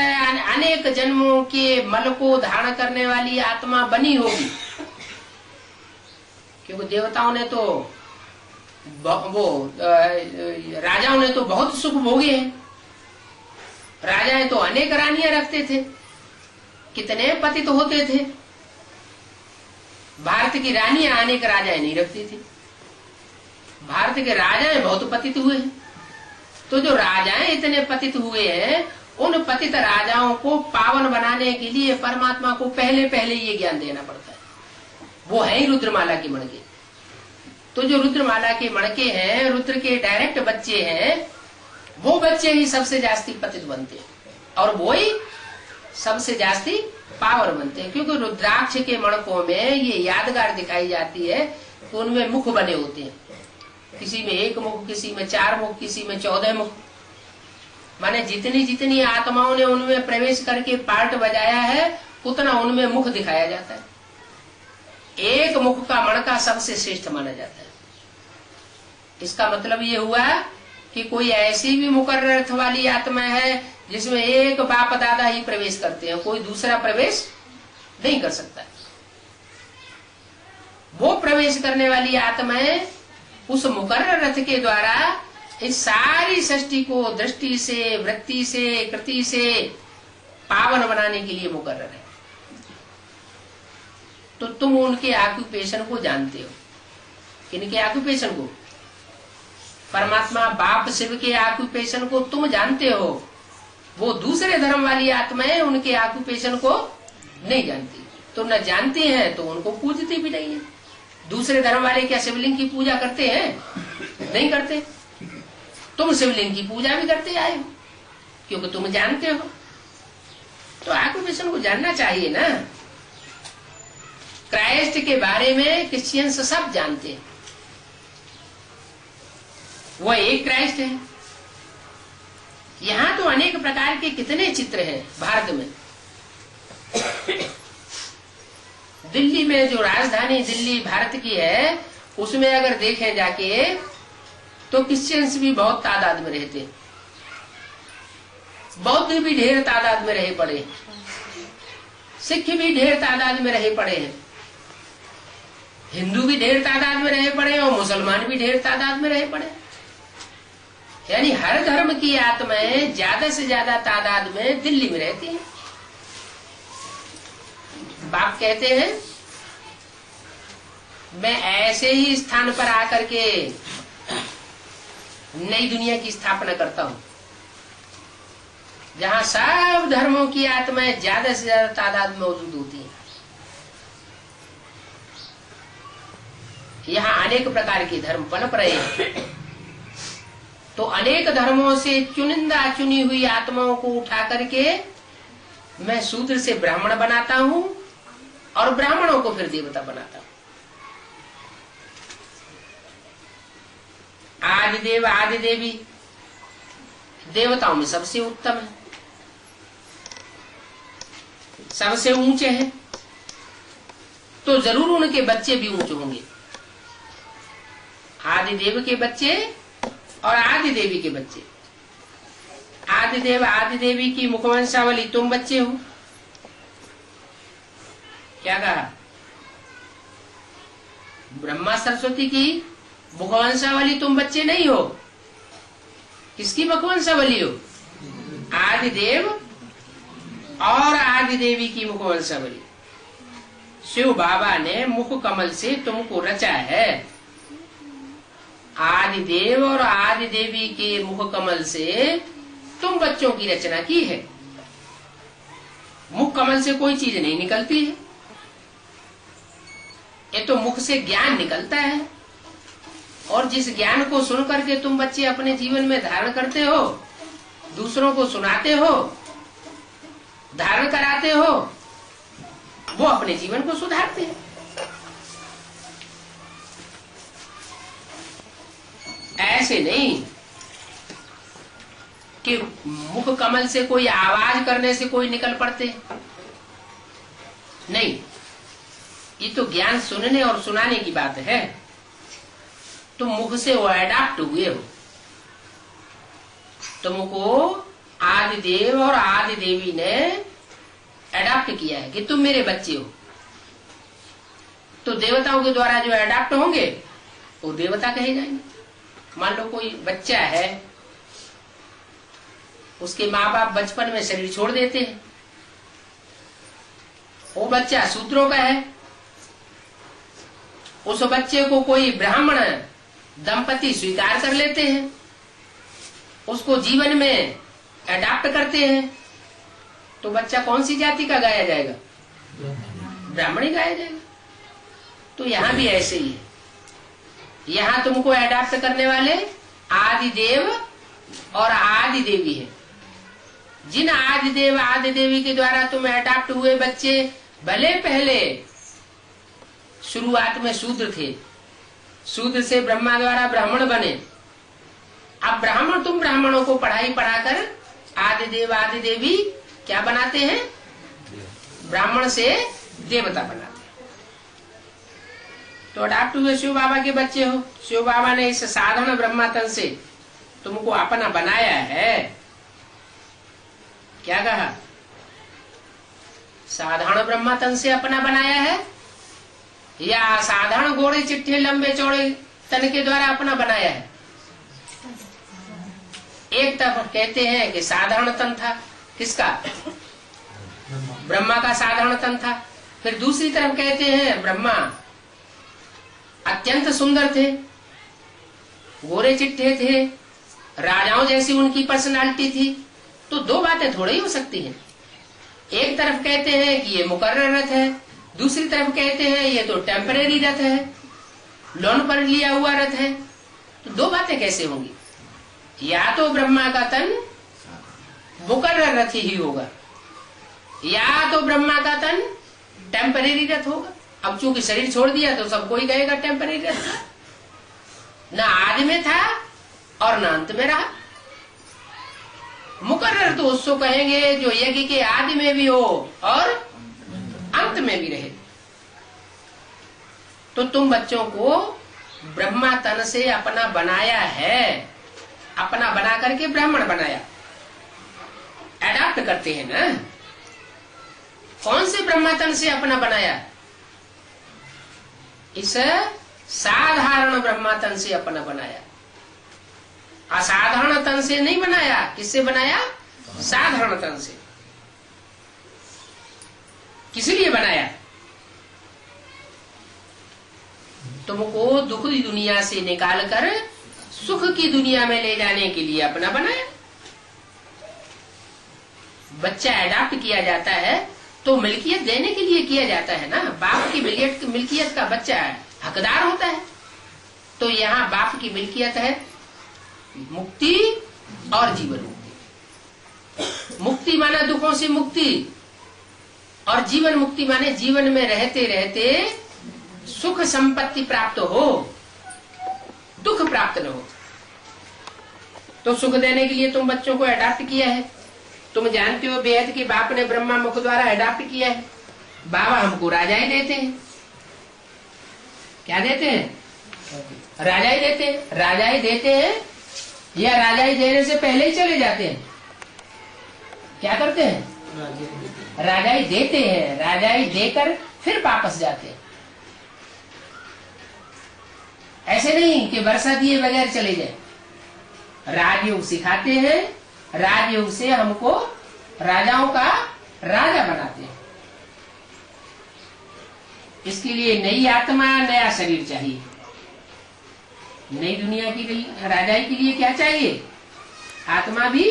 अनेक जन्मों के मल को धारण करने वाली आत्मा बनी होगी, क्योंकि देवताओं ने तो राजाओं ने तो बहुत सुख भोगे हैं। राजाएं तो अनेक रानियां रखते थे, कितने पतित होते थे। भारत की रानियां अनेक राजाएं नहीं रखती थी, भारत के राजाएं बहुत पतित हुए हैं। तो जो राजाएं इतने पतित हुए हैं, उन पतित राजाओं को पावन बनाने के लिए परमात्मा को पहले पहले ये ज्ञान देना पड़ता है। वो है ही रुद्रमाला के मणके। तो जो रुद्रमाला के मणके हैं, रुद्र के डायरेक्ट बच्चे हैं, वो बच्चे ही सबसे जास्ती पतित बनते हैं और वो ही सबसे जास्ती पावर बनते हैं। क्योंकि रुद्राक्ष के मणकों में ये यादगार दिखाई जाती है कि उनमें मुख बने होते हैं, किसी में 1 मुख, किसी में 4 मुख, किसी में 14 मुख। माने जितनी जितनी आत्माओं ने उनमें प्रवेश करके पार्ट बजाया है, उतना उनमें मुख दिखाया जाता है। 1 मुख का मणका सबसे श्रेष्ठ माना जाता है। इसका मतलब ये हुआ कि कोई ऐसी भी मुकर्रर वाली आत्मा है जिसमें एक बाप दादा ही प्रवेश करते हैं, कोई दूसरा प्रवेश नहीं कर सकता। वो प्रवेश करने वाली आत्माएं उस मुकर्रर रथ के द्वारा इस सारी सृष्टि को दृष्टि से, वृत्ति से, कृति से पावन बनाने के लिए मुकर्रर है। तो तुम उनके ऑक्यूपेशन को जानते हो। किनके ऑक्यूपेशन को? परमात्मा बाप शिव के ऑक्यूपेशन को तुम जानते हो। वो दूसरे धर्म वाली आत्माएं उनके ऑक्यूपेशन को नहीं जानती। तो न जानती हैं तो उनको पूजती भी नहीं है। दूसरे धर्म वाले क्या शिवलिंग की पूजा करते हैं? नहीं करते। तुम शिवलिंग की पूजा भी करते आए हो क्योंकि तुम जानते हो। तो ऑक्यूपेशन को जानना चाहिए ना। क्राइस्ट के बारे में क्रिश्चियंस सब जानते हैं, वह एक क्राइस्ट है। यहाँ तो अनेक प्रकार के कितने चित्र हैं भारत में। दिल्ली में जो राजधानी दिल्ली भारत की है, उसमें अगर देखें जाके तो क्रिश्चियंस भी बहुत तादाद में रहते हैं, बौद्ध भी ढेर तादाद में रहे पड़े, सिख भी ढेर तादाद में रहे पड़े हैं, हिंदू भी ढेर तादाद में रहे पड़े और मुसलमान भी ढेर तादाद में रहे पड़े। यानी हर धर्म की आत्माएं ज्यादा से ज्यादा तादाद में दिल्ली में रहती हैं। बाप कहते हैं मैं ऐसे ही स्थान पर आकर के नई दुनिया की स्थापना करता हूं जहां सब धर्मों की आत्माएं ज्यादा से ज्यादा तादाद में मौजूद होती हैं। यहाँ अनेक प्रकार के धर्म पनप रहे हैं। तो अनेक धर्मों से चुनिंदा चुनी हुई आत्माओं को उठा करके मैं शूद्र से ब्राह्मण बनाता हूं और ब्राह्मणों को फिर देवता बनाता हूं। आदिदेव आदिदेवी देवताओं में सबसे उत्तम है, सबसे ऊंचे हैं। तो जरूर उनके बच्चे भी ऊंचे होंगे। आदिदेव के बच्चे और आदिदेवी के बच्चे। आदिदेव आदिदेवी की मुखवंशावली तुम बच्चे हो। क्या कहा? ब्रह्मा सरस्वती की मुखवंशावली तुम बच्चे नहीं हो। किसकी मुखवंशावली हो? आदिदेव और आदिदेवी की मुखवंशावली। शिव बाबा ने मुख कमल से तुमको रचा है। आदिदेव और आदिदेवी के मुख कमल से तुम बच्चों की रचना की है। मुख कमल से कोई चीज नहीं निकलती है, ये तो मुख से ज्ञान निकलता है। और जिस ज्ञान को सुन करके तुम बच्चे अपने जीवन में धारण करते हो, दूसरों को सुनाते हो, धारण कराते हो, वो अपने जीवन को सुधारते हैं। ऐसे नहीं कि मुख कमल से कोई आवाज करने से कोई निकल पड़ते? नहीं, ये तो ज्ञान सुनने और सुनाने की बात है। तुम मुख से वो एडाप्ट हुए हो, तुमको आदिदेव और आदि देवी ने एडाप्ट किया है कि तुम मेरे बच्चे हो। तो देवताओं के द्वारा जो एडाप्ट होंगे वो देवता कहे जाएंगे। मान लो कोई बच्चा है, उसके माँ बाप बचपन में शरीर छोड़ देते हैं, वो बच्चा शूद्रों का है, उस बच्चे को कोई ब्राह्मण दंपति स्वीकार कर लेते हैं, उसको जीवन में अडॉप्ट करते हैं, तो बच्चा कौन सी जाति का गाया जाएगा? ब्राह्मण ही गाया जाएगा। तो यहाँ भी ऐसे ही है, यहाँ तुमको अडॉप्ट करने वाले आदि देव और आदि देवी है। जिन आदि देव आदि देवी के द्वारा तुम अडॉप्ट हुए बच्चे भले पहले शुरुआत में शूद्र थे, शूद्र से ब्रह्मा द्वारा ब्राह्मण बने, अब ब्राह्मण तुम ब्राह्मणों को पढ़ाई पढ़ाकर आदि देव आदि देवी क्या बनाते हैं? ब्राह्मण से देवता बनाते हैं। तो अडॉप्ट हुए शिव बाबा के बच्चे हो। शिव बाबा ने इस साधारण ब्रह्मातन से तुमको अपना बनाया है। क्या कहा? साधारण ब्रह्मातन से अपना बनाया है या साधारण गोरे चिट्ठे लंबे चौड़े तन के द्वारा अपना बनाया है? एक तरफ कहते हैं कि साधारण तन था, किसका? ब्रह्मा का साधारण तन था। फिर दूसरी तरफ कहते हैं ब्रह्मा अत्यंत सुंदर थे, गोरे चिट्ठे थे, राजाओं जैसी उनकी पर्सनालिटी थी। तो दो बातें थोड़ी ही हो सकती हैं। एक तरफ कहते हैं कि ये मुकर्रर रथ है, दूसरी तरफ कहते हैं ये तो टेम्परेरी रथ है, लोन पर लिया हुआ रथ है। तो दो बातें कैसे होंगी? या तो ब्रह्मा का तन मुकर्रर रथ ही होगा, या तो ब्रह्मा का तन टेम्परेरी रथ होगा। अब चूंकि शरीर छोड़ दिया तो सब कोई गएगा टेम्परेरी रथ। ना आदि में था और ना अंत में रहा। मुकर्रर तो उसको कहेंगे जो यज्ञ के आदि में भी हो और अंत में भी रहे। तो तुम बच्चों को ब्रह्मा तन से अपना बनाया है, अपना बना करके ब्राह्मण बनाया। एडॉप्ट करते हैं ना। कौन से ब्रह्मा तन से अपना बनाया? इस साधारण ब्रह्मा तन से अपना बनाया। असाधारण तन से नहीं बनाया। किससे बनाया? साधारण तन से। किस लिए बनाया? तुमको दुख की दुनिया से निकालकर सुख की दुनिया में ले जाने के लिए अपना बनाया। बच्चा अडॉप्ट किया जाता है तो मिल्कियत देने के लिए किया जाता है ना। बाप की मिल्कियत का बच्चा हकदार होता है। तो यहाँ बाप की मिल्कियत है मुक्ति और जीवन मुक्ति। मुक्ति माना दुखों से मुक्ति, और जीवन मुक्ति माने जीवन में रहते रहते सुख संपत्ति प्राप्त हो, दुख प्राप्त न हो। तो सुख देने के लिए तुम बच्चों को अडॉप्ट किया है। तुम जानते हो बेहद के बाप ने ब्रह्मा मुख द्वारा अडॉप्ट किया है। बाबा हमको राजाई देते हैं। क्या देते हैं? राजाई देते हैं। राजाई देते हैं या राजाई देने से पहले ही चले जाते हैं? क्या करते हैं? राजाई देते हैं। राजाई देकर फिर वापस जाते हैं। ऐसे नहीं कि वर्षा दिए बगैर चले जाए। राजयोग सिखाते हैं, राजयोग से हमको राजाओं का राजा बनाते हैं। इसके लिए नई आत्मा नया शरीर चाहिए। नई दुनिया की लिए राजाई के लिए क्या चाहिए? आत्मा भी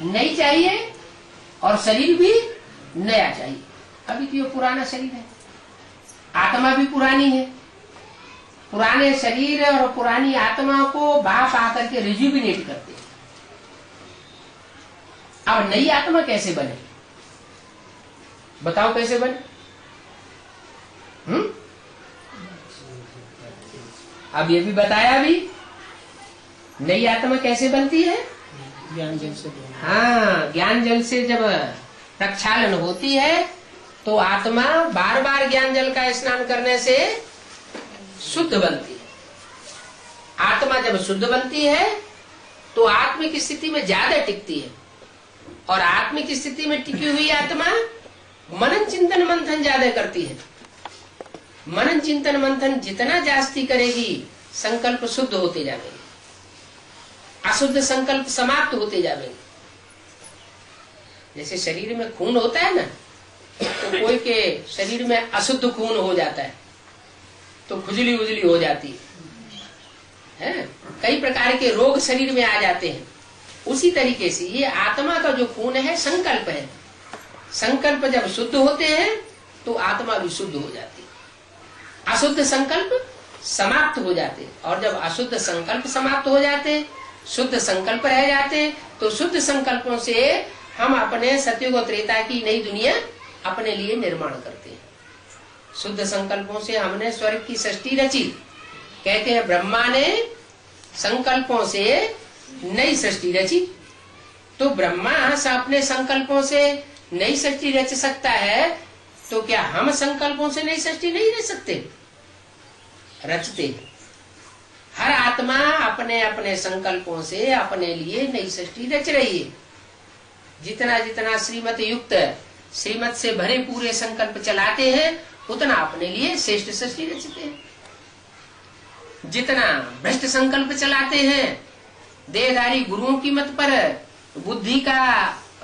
नई चाहिए और शरीर भी नया चाहिए। अभी तो ये पुराना शरीर है, आत्मा भी पुरानी है। पुराने शरीर और पुरानी आत्मा को बाप आकर के रिजुविनेट करते हैं। अब नई आत्मा कैसे बने? बताओ कैसे बने? अब ये भी बताया भी, नई आत्मा कैसे बनती है? ज्ञान जल से हाँ, ज्ञान जल से जब प्रक्षालन होती है तो आत्मा बार बार ज्ञान जल का स्नान करने से शुद्ध बनती है। आत्मा जब शुद्ध बनती है तो आत्मिक स्थिति में ज्यादा टिकती है, और आत्मिक स्थिति में टिकी हुई आत्मा मनन चिंतन मंथन ज्यादा करती है। मनन चिंतन मंथन जितना जास्ती करेगी, संकल्प शुद्ध होते जाएंगे, अशुद्ध संकल्प समाप्त होते जाएंगे। जैसे शरीर में खून होता है ना, तो कोई के शरीर में अशुद्ध खून हो जाता है तो खुजली उजली हो जाती है, कई प्रकार के रोग शरीर में आ जाते हैं। उसी तरीके से ये आत्मा का जो खून है संकल्प है। संकल्प जब शुद्ध होते हैं तो आत्मा भी शुद्ध हो जाती है, अशुद्ध संकल्प समाप्त हो जाते, और जब अशुद्ध संकल्प समाप्त हो जाते, शुद्ध संकल्प रह जाते, तो शुद्ध संकल्पों से हम अपने सतयुग और त्रेता की नई दुनिया अपने लिए निर्माण करते हैं। शुद्ध संकल्पों से हमने स्वर्ग की सृष्टि रची। कहते हैं ब्रह्मा ने संकल्पों से नई सृष्टि रची, तो ब्रह्मा अपने संकल्पों से नई सृष्टि रच सकता है, तो क्या हम संकल्पों से नई सृष्टि नहीं रच सकते? रचते। हर आत्मा अपने अपने संकल्पों से अपने लिए नई सृष्टि रच रही है। जितना जितना श्रीमत युक्त, श्रीमत से भरे पूरे संकल्प चलाते हैं, उतना अपने लिए श्रेष्ठ सृष्टि रचते हैं। जितना भ्रष्ट संकल्प चलाते हैं, देहधारी गुरुओं की मत पर बुद्धि का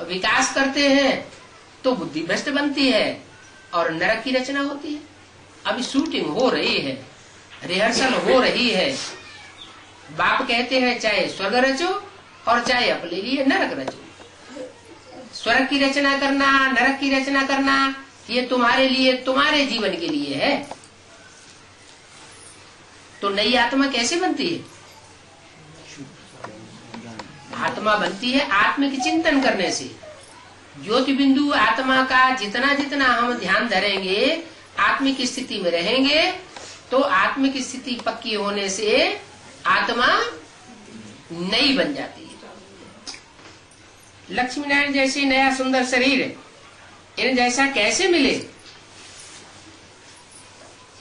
विकास करते हैं, तो बुद्धि भ्रष्ट बनती है और नरक की रचना होती है। अभी शूटिंग हो रही है, रिहर्सल हो रही है। बाप कहते हैं चाहे स्वर्ग रचो और चाहे अपने लिए नरक रचो। स्वर्ग की रचना करना, नरक की रचना करना, ये तुम्हारे लिए, तुम्हारे जीवन के लिए है। तो नई आत्मा कैसे बनती है? आत्मा बनती है आत्मिक चिंतन करने से। ज्योति बिंदु आत्मा का जितना जितना हम ध्यान धरेंगे, आत्मिक स्थिति में रहेंगे, तो आत्मिक स्थिति पक्की होने से आत्मा नई बन जाती है। लक्ष्मी नारायण जैसे नया सुंदर शरीर, इन जैसा कैसे मिले?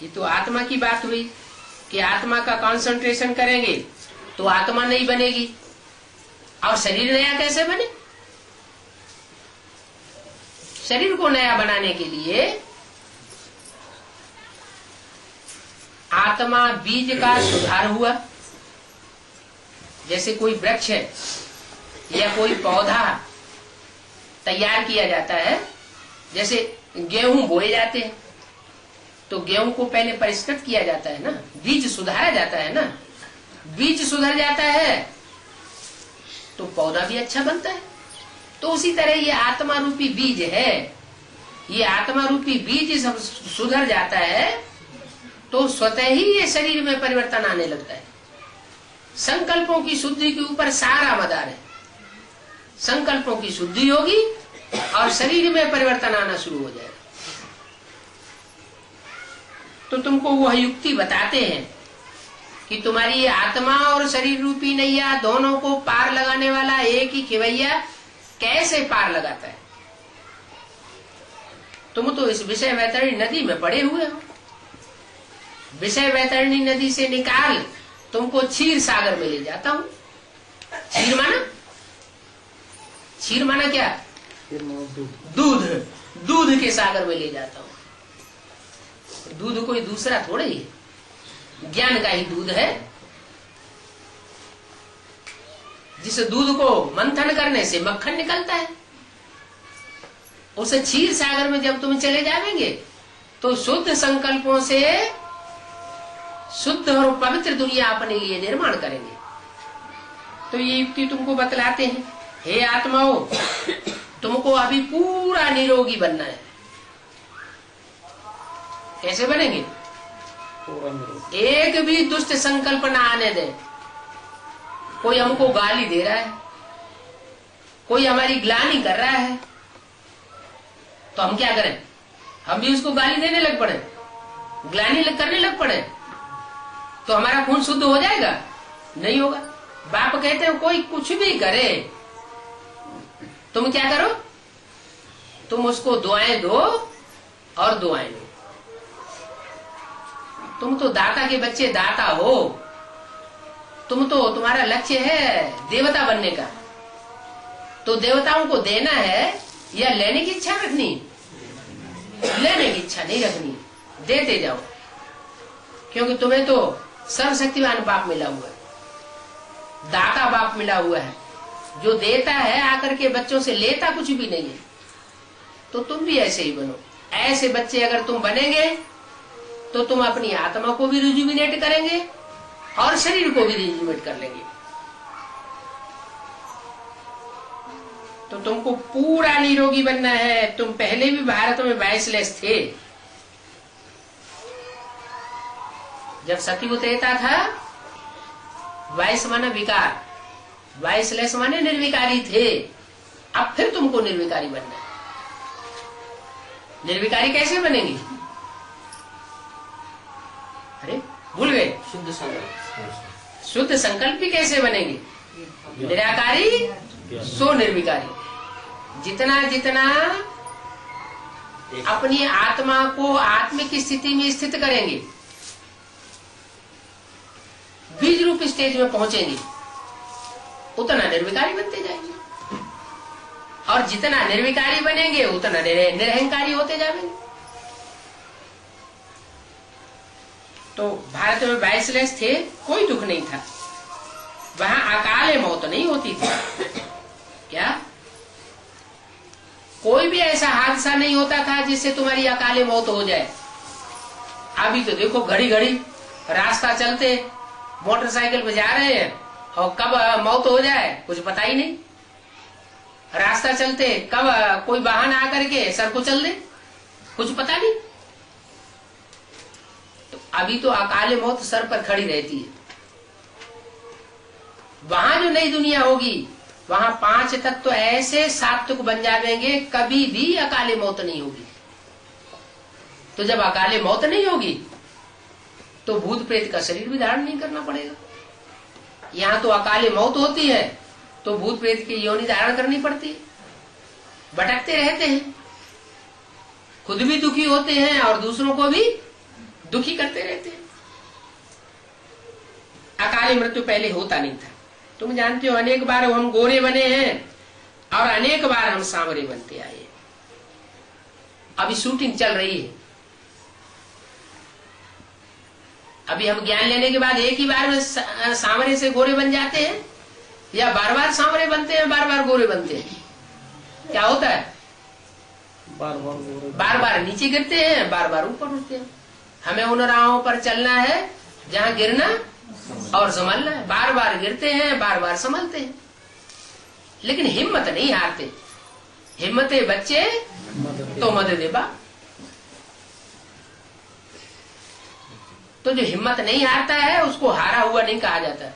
ये तो आत्मा की बात हुई कि आत्मा का कंसंट्रेशन करेंगे तो आत्मा नई बनेगी, और शरीर नया कैसे बने? शरीर को नया बनाने के लिए आत्मा बीज का सुधार हुआ। जैसे कोई वृक्ष है या कोई पौधा तैयार किया जाता है, जैसे गेहूं बोए जाते हैं तो गेहूं को पहले परिष्कृत किया जाता है ना, बीज सुधारा जाता है ना। बीज सुधर जाता है तो पौधा भी अच्छा बनता है। तो उसी तरह ये आत्मा रूपी बीज है, ये आत्मा रूपी बीज सब सुधर जाता है तो स्वतः ही ये शरीर में परिवर्तन आने लगता है। संकल्पों की शुद्धि के ऊपर सारा मदार है। संकल्पों की शुद्धि होगी और शरीर में परिवर्तन आना शुरू हो जाएगा। तो तुमको वह युक्ति बताते हैं कि तुम्हारी आत्मा और शरीर रूपी नैया दोनों को पार लगाने वाला एक ही खिवैया कैसे पार लगाता है। तुम तो इस विषय वैतरणी नदी में पड़े हुए हो। विषय वैतरणी नदी से निकाल तुमको क्षीर सागर में ले जाता हूं। क्षीर माना, क्षीर माना क्या? दूध। दूध के सागर में ले जाता हूं। दूध कोई दूसरा थोड़ा ही है, ज्ञान का ही दूध है। जिस दूध को मंथन करने से मक्खन निकलता है, उसे क्षीर सागर में जब तुम चले जाएंगे तो शुद्ध संकल्पों से शुद्ध और पवित्र दुनिया अपने लिए निर्माण करेंगे। तो ये युक्ति तुमको बतलाते हैं, हे आत्माओं, तुमको अभी पूरा निरोगी बनना है। कैसे बनेंगे? एक भी दुष्ट संकल्प ना आने दे। कोई हमको गाली दे रहा है, कोई हमारी ग्लानि कर रहा है, तो हम क्या करें? हम भी उसको गाली देने लग पड़े, ग्लानि करने लग पड़े, तो हमारा खून शुद्ध हो जाएगा? नहीं होगा। बाप कहते हैं कोई कुछ भी करे, तुम क्या करो, तुम उसको दुआएं दो और दुआएं दो। तुम तो दाता के बच्चे दाता हो, तुम्हारा लक्ष्य है देवता बनने का। तो देवताओं को देना है या लेने की इच्छा रखनी? लेने की इच्छा नहीं रखनी, देते जाओ, क्योंकि तुम्हें तो सर्वशक्तिवान बाप मिला हुआ है, दाता बाप मिला हुआ है, जो देता है आकर के बच्चों से, लेता कुछ भी नहीं है। तो तुम भी ऐसे ही बनो। ऐसे बच्चे अगर तुम बनेंगे तो तुम अपनी आत्मा को भी रिजुविनेट करेंगे और शरीर को भी रिजुविनेट कर लेंगे। तो तुमको पूरा निरोगी बनना है। तुम पहले भी भारत में वाइसलेस थे। जब सतयुग त्रेता था, वाइस माना विकार, वाइसलेस माने निर्विकारी थे। अब फिर तुमको निर्विकारी बनना है। निर्विकारी कैसे बनेंगे? अरे भूल गए। शुद्ध संकल्पी कैसे बनेंगे? निराकारी सो निर्विकारी। जितना जितना अपनी आत्मा को आत्मिक स्थिति में स्थित करेंगे, बीज रूप स्टेज में पहुंचेंगे, उतना निर्विकारी बनते जाएंगे। और जितना निर्विकारी बनेंगे उतना निरहंकारी होते जाएंगे। तो भारत में वाइसलेस थे, कोई दुख नहीं था। वहां अकाले मौत नहीं होती थी। क्या कोई भी ऐसा हादसा नहीं होता था जिससे तुम्हारी अकाले मौत हो जाए? अभी तो देखो घड़ी घड़ी रास्ता चलते मोटरसाइकिल पे जा रहे हैं और कब मौत हो जाए कुछ पता ही नहीं। रास्ता चलते कब कोई वाहन आकर के सर को चल दे, कुछ पता नहीं। तो अभी तो अकाले मौत सर पर खड़ी रहती है। वहां जो नई दुनिया होगी, वहां 5 तत्व ऐसे सात्विक बन जाएंगे, कभी भी अकाले मौत नहीं होगी। तो जब अकाले मौत नहीं होगी तो भूत प्रेत का शरीर भी धारण नहीं करना पड़ेगा। यहाँ तो अकाले मौत होती है तो भूत प्रेत की योनि धारण करनी पड़ती है। भटकते रहते हैं, खुद भी दुखी होते हैं और दूसरों को भी दुखी करते रहते हैं। अकाली मृत्यु पहले होता नहीं था। तुम जानते हो अनेक बार हम गोरे बने हैं और अनेक बार हम सांवरे बनते आए। अभी शूटिंग चल रही है। अभी हम ज्ञान लेने के बाद एक ही बार में सांवरे से गोरे बन जाते हैं या बार बार सांवरे बनते हैं, बार बार गोरे बनते हैं? क्या होता है? बार बार नीचे गिरते हैं, बार बार ऊपर उठते हैं। हमें उन राहों पर चलना है जहां गिरना और संभलना है। बार बार गिरते हैं, बार बार संभलते हैं, लेकिन हिम्मत नहीं हारते। हिम्मते बच्चे तो मद देबा। तो जो हिम्मत नहीं हारता है उसको हारा हुआ नहीं कहा जाता।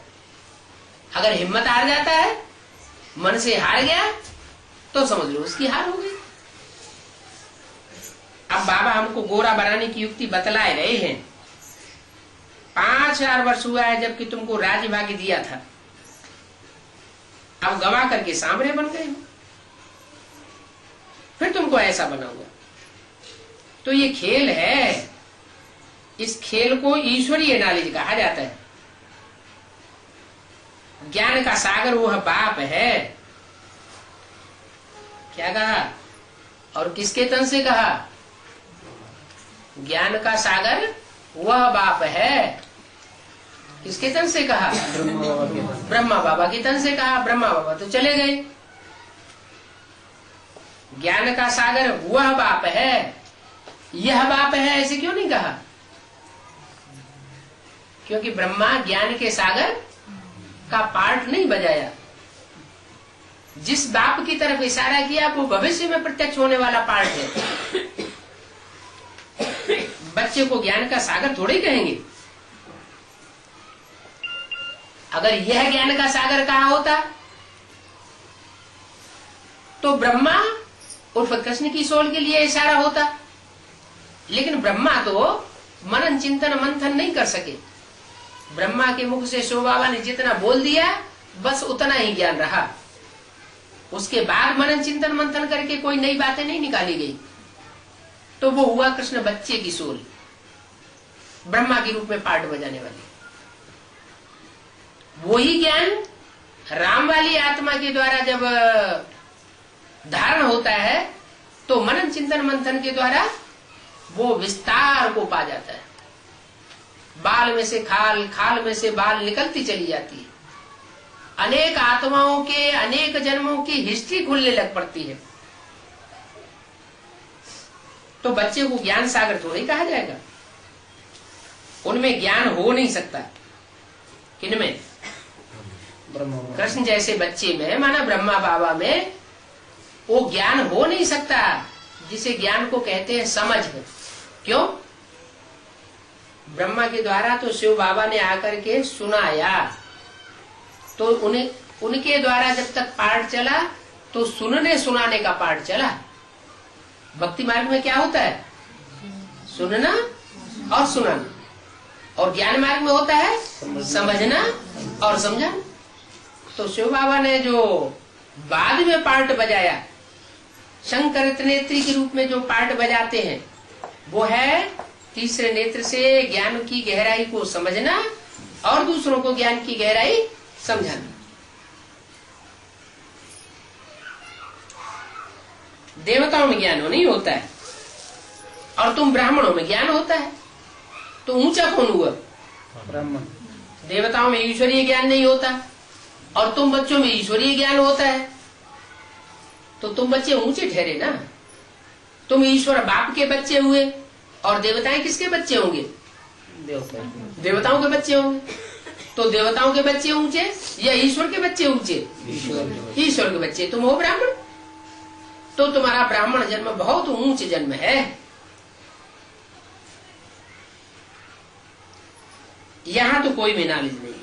अगर हिम्मत हार जाता है, मन से हार गया, तो समझ लो उसकी हार हो गई। अब बाबा हमको गोरा बनाने की युक्ति बतलाए रहे हैं। 5000 वर्ष हुआ है जबकि तुमको राज्य भाग्य दिया था, अब गवा करके सांवरे बन गए हो, फिर तुमको ऐसा बना हुआ। तो ये खेल है। इस खेल को ईश्वरीय नॉलेज कहा जाता है। ज्ञान का सागर वह बाप है। क्या कहा? और किसके तन से कहा? ज्ञान का सागर वह बाप है। किसके तन से कहा? ब्रह्मा बाबा के तन से कहा। ब्रह्मा बाबा तो चले गए। ज्ञान का सागर वह बाप है, यह बाप है ऐसे क्यों नहीं कहा? क्योंकि ब्रह्मा ज्ञान के सागर का पार्ट नहीं बजाया। जिस बाप की तरफ इशारा किया वो भविष्य में प्रत्यक्ष होने वाला पार्ट है। बच्चे को ज्ञान का सागर थोड़े ही कहेंगे। अगर यह ज्ञान का सागर कहा होता तो ब्रह्मा उर्फ कृष्ण की सोल के लिए इशारा होता। लेकिन ब्रह्मा तो मनन चिंतन मंथन नहीं कर सके। ब्रह्मा के मुख से शिव बाबा ने जितना बोल दिया बस उतना ही ज्ञान रहा। उसके बाद मनन चिंतन मंथन करके कोई नई बातें नहीं निकाली गई, तो वो हुआ कृष्ण बच्चे की सोल, ब्रह्मा के रूप में पार्ट बजाने वाली। वही ज्ञान राम वाली आत्मा के द्वारा जब धारण होता है तो मनन चिंतन मंथन के द्वारा वो विस्तार को पा जाता है। बाल में से खाल, खाल में से बाल निकलती चली जाती है। अनेक आत्माओं के अनेक जन्मों की हिस्ट्री खुलने लग पड़ती है। तो बच्चे को ज्ञान सागर थोड़ी कहा जाएगा, उनमें ज्ञान हो नहीं सकता। किनमें? कृष्ण जैसे बच्चे में, माना ब्रह्मा बाबा में, वो ज्ञान हो नहीं सकता जिसे ज्ञान को कहते हैं समझ। क्यों? ब्रह्मा के द्वारा तो शिव बाबा ने आकर के सुनाया, तो उनके द्वारा जब तक पाठ चला तो सुनने सुनाने का पाठ चला। भक्ति मार्ग में क्या होता है? सुनना और सुनाना। और ज्ञान मार्ग में होता है समझना और समझाना। तो शिव बाबा ने जो बाद में पार्ट बजाया, शंकर त्रिनेत्री के रूप में जो पार्ट बजाते हैं, वो है तीसरे नेत्र से ज्ञान की गहराई को समझना और दूसरों को ज्ञान की गहराई समझाना। देवताओं में ज्ञान नहीं होता है और तुम ब्राह्मणों में ज्ञान होता है, तो ऊंचा कौन हुआ? ब्राह्मण। देवताओं में ईश्वरीय ज्ञान नहीं होता और तुम बच्चों में ईश्वरीय ज्ञान होता है, तो तुम बच्चे ऊंचे ठहरे ना। तुम ईश्वर बाप के बच्चे हुए और देवताएं किसके बच्चे होंगे? देवताओं के बच्चे होंगे। तो देवताओं के बच्चे ऊंचे या ईश्वर के बच्चे ऊंचे? ईश्वर के बच्चे। तुम हो ब्राह्मण, तो तुम्हारा ब्राह्मण जन्म बहुत ऊंच जन्म है। यहां तो कोई भी नॉलेज नहीं।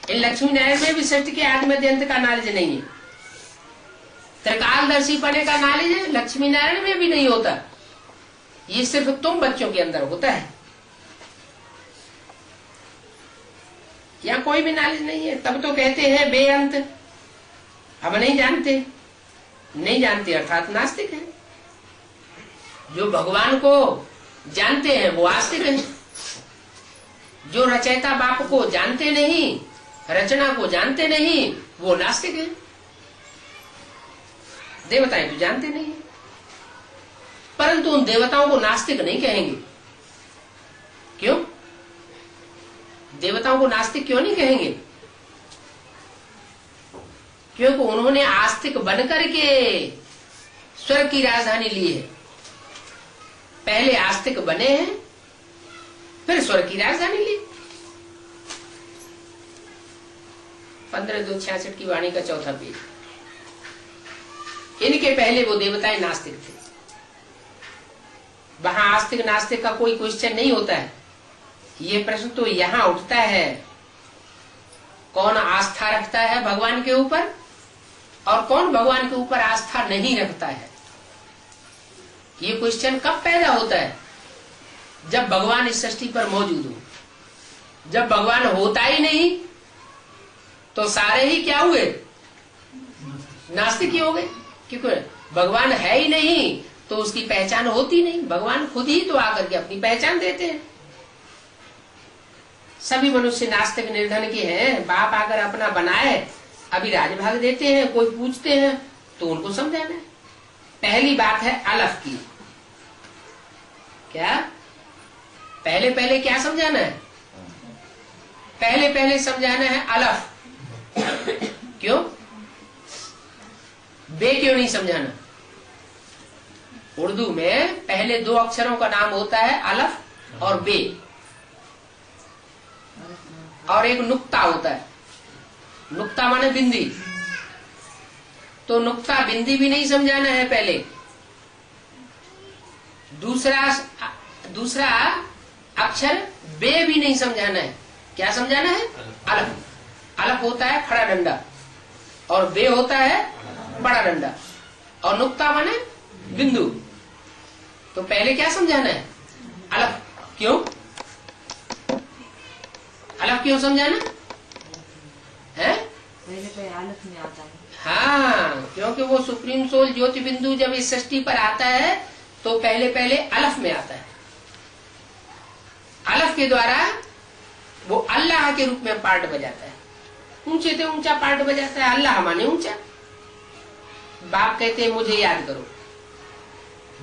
इन लक्ष्मी नारायण में भी सृष्टि के आदि मध्य अंत का नॉलेज नहीं है। त्रिकालदर्शी पने का नॉलेज है, लक्ष्मी नारायण में भी नहीं होता। ये सिर्फ तुम बच्चों के अंदर होता है, यहाँ कोई भी नॉलेज नहीं है। तब तो कहते हैं बेअंत। अब नहीं जानते, नहीं जानते अर्थात नास्तिक है। जो भगवान को जानते हैं वो आस्तिक है। जो रचयिता बाप को जानते नहीं, रचना को जानते नहीं, वो नास्तिक है। देवताएं तो जानते नहीं, परंतु उन देवताओं को नास्तिक नहीं कहेंगे। क्यों? देवताओं को नास्तिक क्यों नहीं कहेंगे? क्योंकि उन्होंने आस्तिक बनकर के स्वर्ग की राजधानी ली है। पहले आस्तिक बने हैं, फिर स्वर्ग की राजधानी ली। 15/2/66 की वाणी का चौथा पेज। इनके पहले वो देवताएं नास्तिक थे। वहां आस्तिक नास्तिक का कोई क्वेश्चन नहीं होता है। ये प्रश्न तो यहां उठता है, कौन आस्था रखता है भगवान के ऊपर और कौन भगवान के ऊपर आस्था नहीं रखता है। ये क्वेश्चन कब पैदा होता है? जब भगवान इस सृष्टि पर मौजूद हो। जब भगवान होता ही नहीं तो सारे ही क्या हुए? नास्तिक ही हो गए। क्योंकि भगवान है ही नहीं तो उसकी पहचान होती नहीं। भगवान खुद ही तो आकर के अपनी पहचान देते हैं। सभी मनुष्य नास्तिक निर्धन के हैं। बाप आकर अपना बनाए, अभी राजभाग देते हैं। कोई पूछते हैं तो उनको समझाना है। पहली बात है अलफ की। क्या पहले पहले क्या समझाना है? पहले पहले समझाना है अलफ। क्यों? बे क्यों नहीं समझाना? उर्दू में पहले 2 अक्षरों का नाम होता है अलफ और बे, और एक नुक्ता होता है। नुक्ता माने बिंदी। तो नुक्ता बिंदी भी नहीं समझाना है पहले। दूसरा अक्षर बे भी नहीं समझाना है। क्या समझाना है? अलफ। अलफ होता है खड़ा डंडा और बे होता है बड़ा डंडा, और नुक्ता माने बिंदु। तो पहले क्या समझाना है? अलफ। क्यों? अलफ क्यों समझाना? पहले पहले आलस में आता है। हाँ, क्योंकि वो सुप्रीम सोल ज्योति बिंदु जब इस सृष्टि पर आता है तो पहले पहले अलफ में आता है। अलफ के द्वारा वो अल्लाह के रूप में पार्ट बजाता है, ऊंचे से ऊंचा पार्ट बजाता है। अल्लाह माने ऊंचा। बाप कहते हैं मुझे याद करो,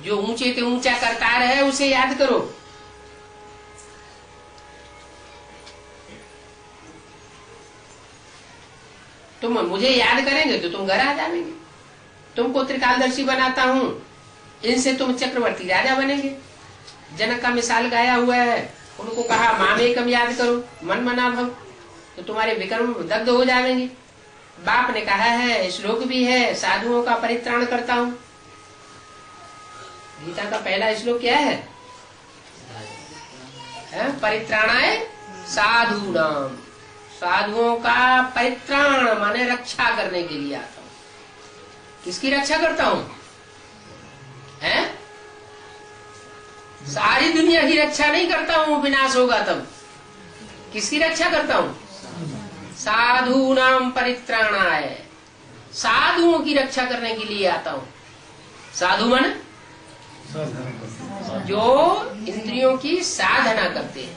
जो ऊंचे से ऊंचा करतार है उसे याद करो। तुम मुझे याद करेंगे तो तुम घर आ जाएंगे। तुमको त्रिकालदर्शी बनाता हूं, इनसे तुम चक्रवर्ती राजा बनेंगे। जनक का मिसाल गाया हुआ है, उनको कहा मामेकम याद करो मन मना भव, तो तुम्हारे विक्रम दग्ध हो जाएंगे। बाप ने कहा है, श्लोक भी है, साधुओं का परित्राण करता हूं। गीता का पहला श्लोक क्या है? परित्राणाय साधूनाम, साधुओं का परित्राण माने रक्षा करने के लिए आता हूं। किसकी रक्षा करता हूं? सारी दुनिया की रक्षा नहीं करता हूं, विनाश होगा तब। किसकी रक्षा करता हूं? साधूनाम परित्राणाय, साधुओं की रक्षा करने के लिए आता हूं। साधु मन जो इंद्रियों की साधना करते हैं।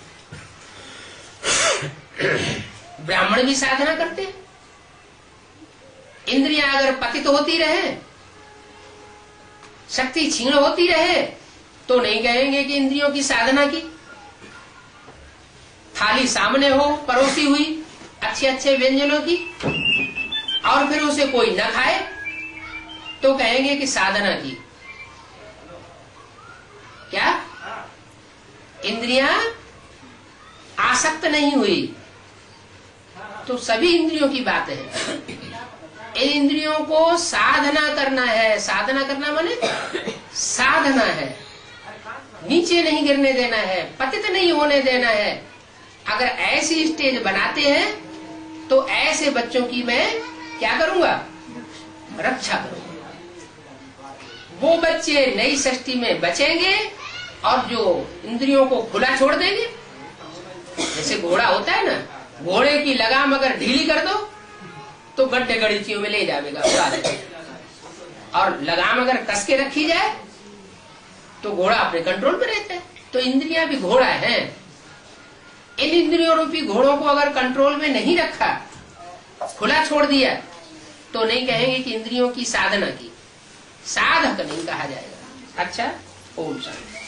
ब्राह्मण भी साधना करते हैं। इंद्रियां अगर पतित होती रहे, शक्ति क्षीण होती रहे, तो नहीं कहेंगे कि इंद्रियों की साधना की। थाली सामने हो परोसी हुई अच्छे अच्छे व्यंजनों की, और फिर उसे कोई न खाए, तो कहेंगे कि साधना की। क्या? इंद्रियां आसक्त नहीं हुई, तो सभी इंद्रियों की बात है। इन इंद्रियों को साधना करना है। साधना करना माने साधना है, नीचे नहीं गिरने देना है, पतित नहीं होने देना है। अगर ऐसी स्टेज बनाते हैं तो ऐसे बच्चों की मैं क्या करूंगा? रक्षा करूंगा। वो बच्चे नई सृष्टि में बचेंगे, और जो इंद्रियों को खुला छोड़ देंगे, जैसे घोड़ा होता है ना, घोड़े की लगाम अगर ढीली कर दो तो गड्ढे गड़ीचियों में ले जाएगा, और लगाम अगर कस के रखी जाए तो घोड़ा अपने कंट्रोल में रहता है। तो इंद्रियां भी घोड़ा है। इन इंद्रियों रूपी घोड़ों को अगर कंट्रोल में नहीं रखा, खुला छोड़ दिया, तो नहीं कहेंगे कि इंद्रियों की साधना की। साधक नहीं कहा जाएगा। अच्छा, ओम शांति।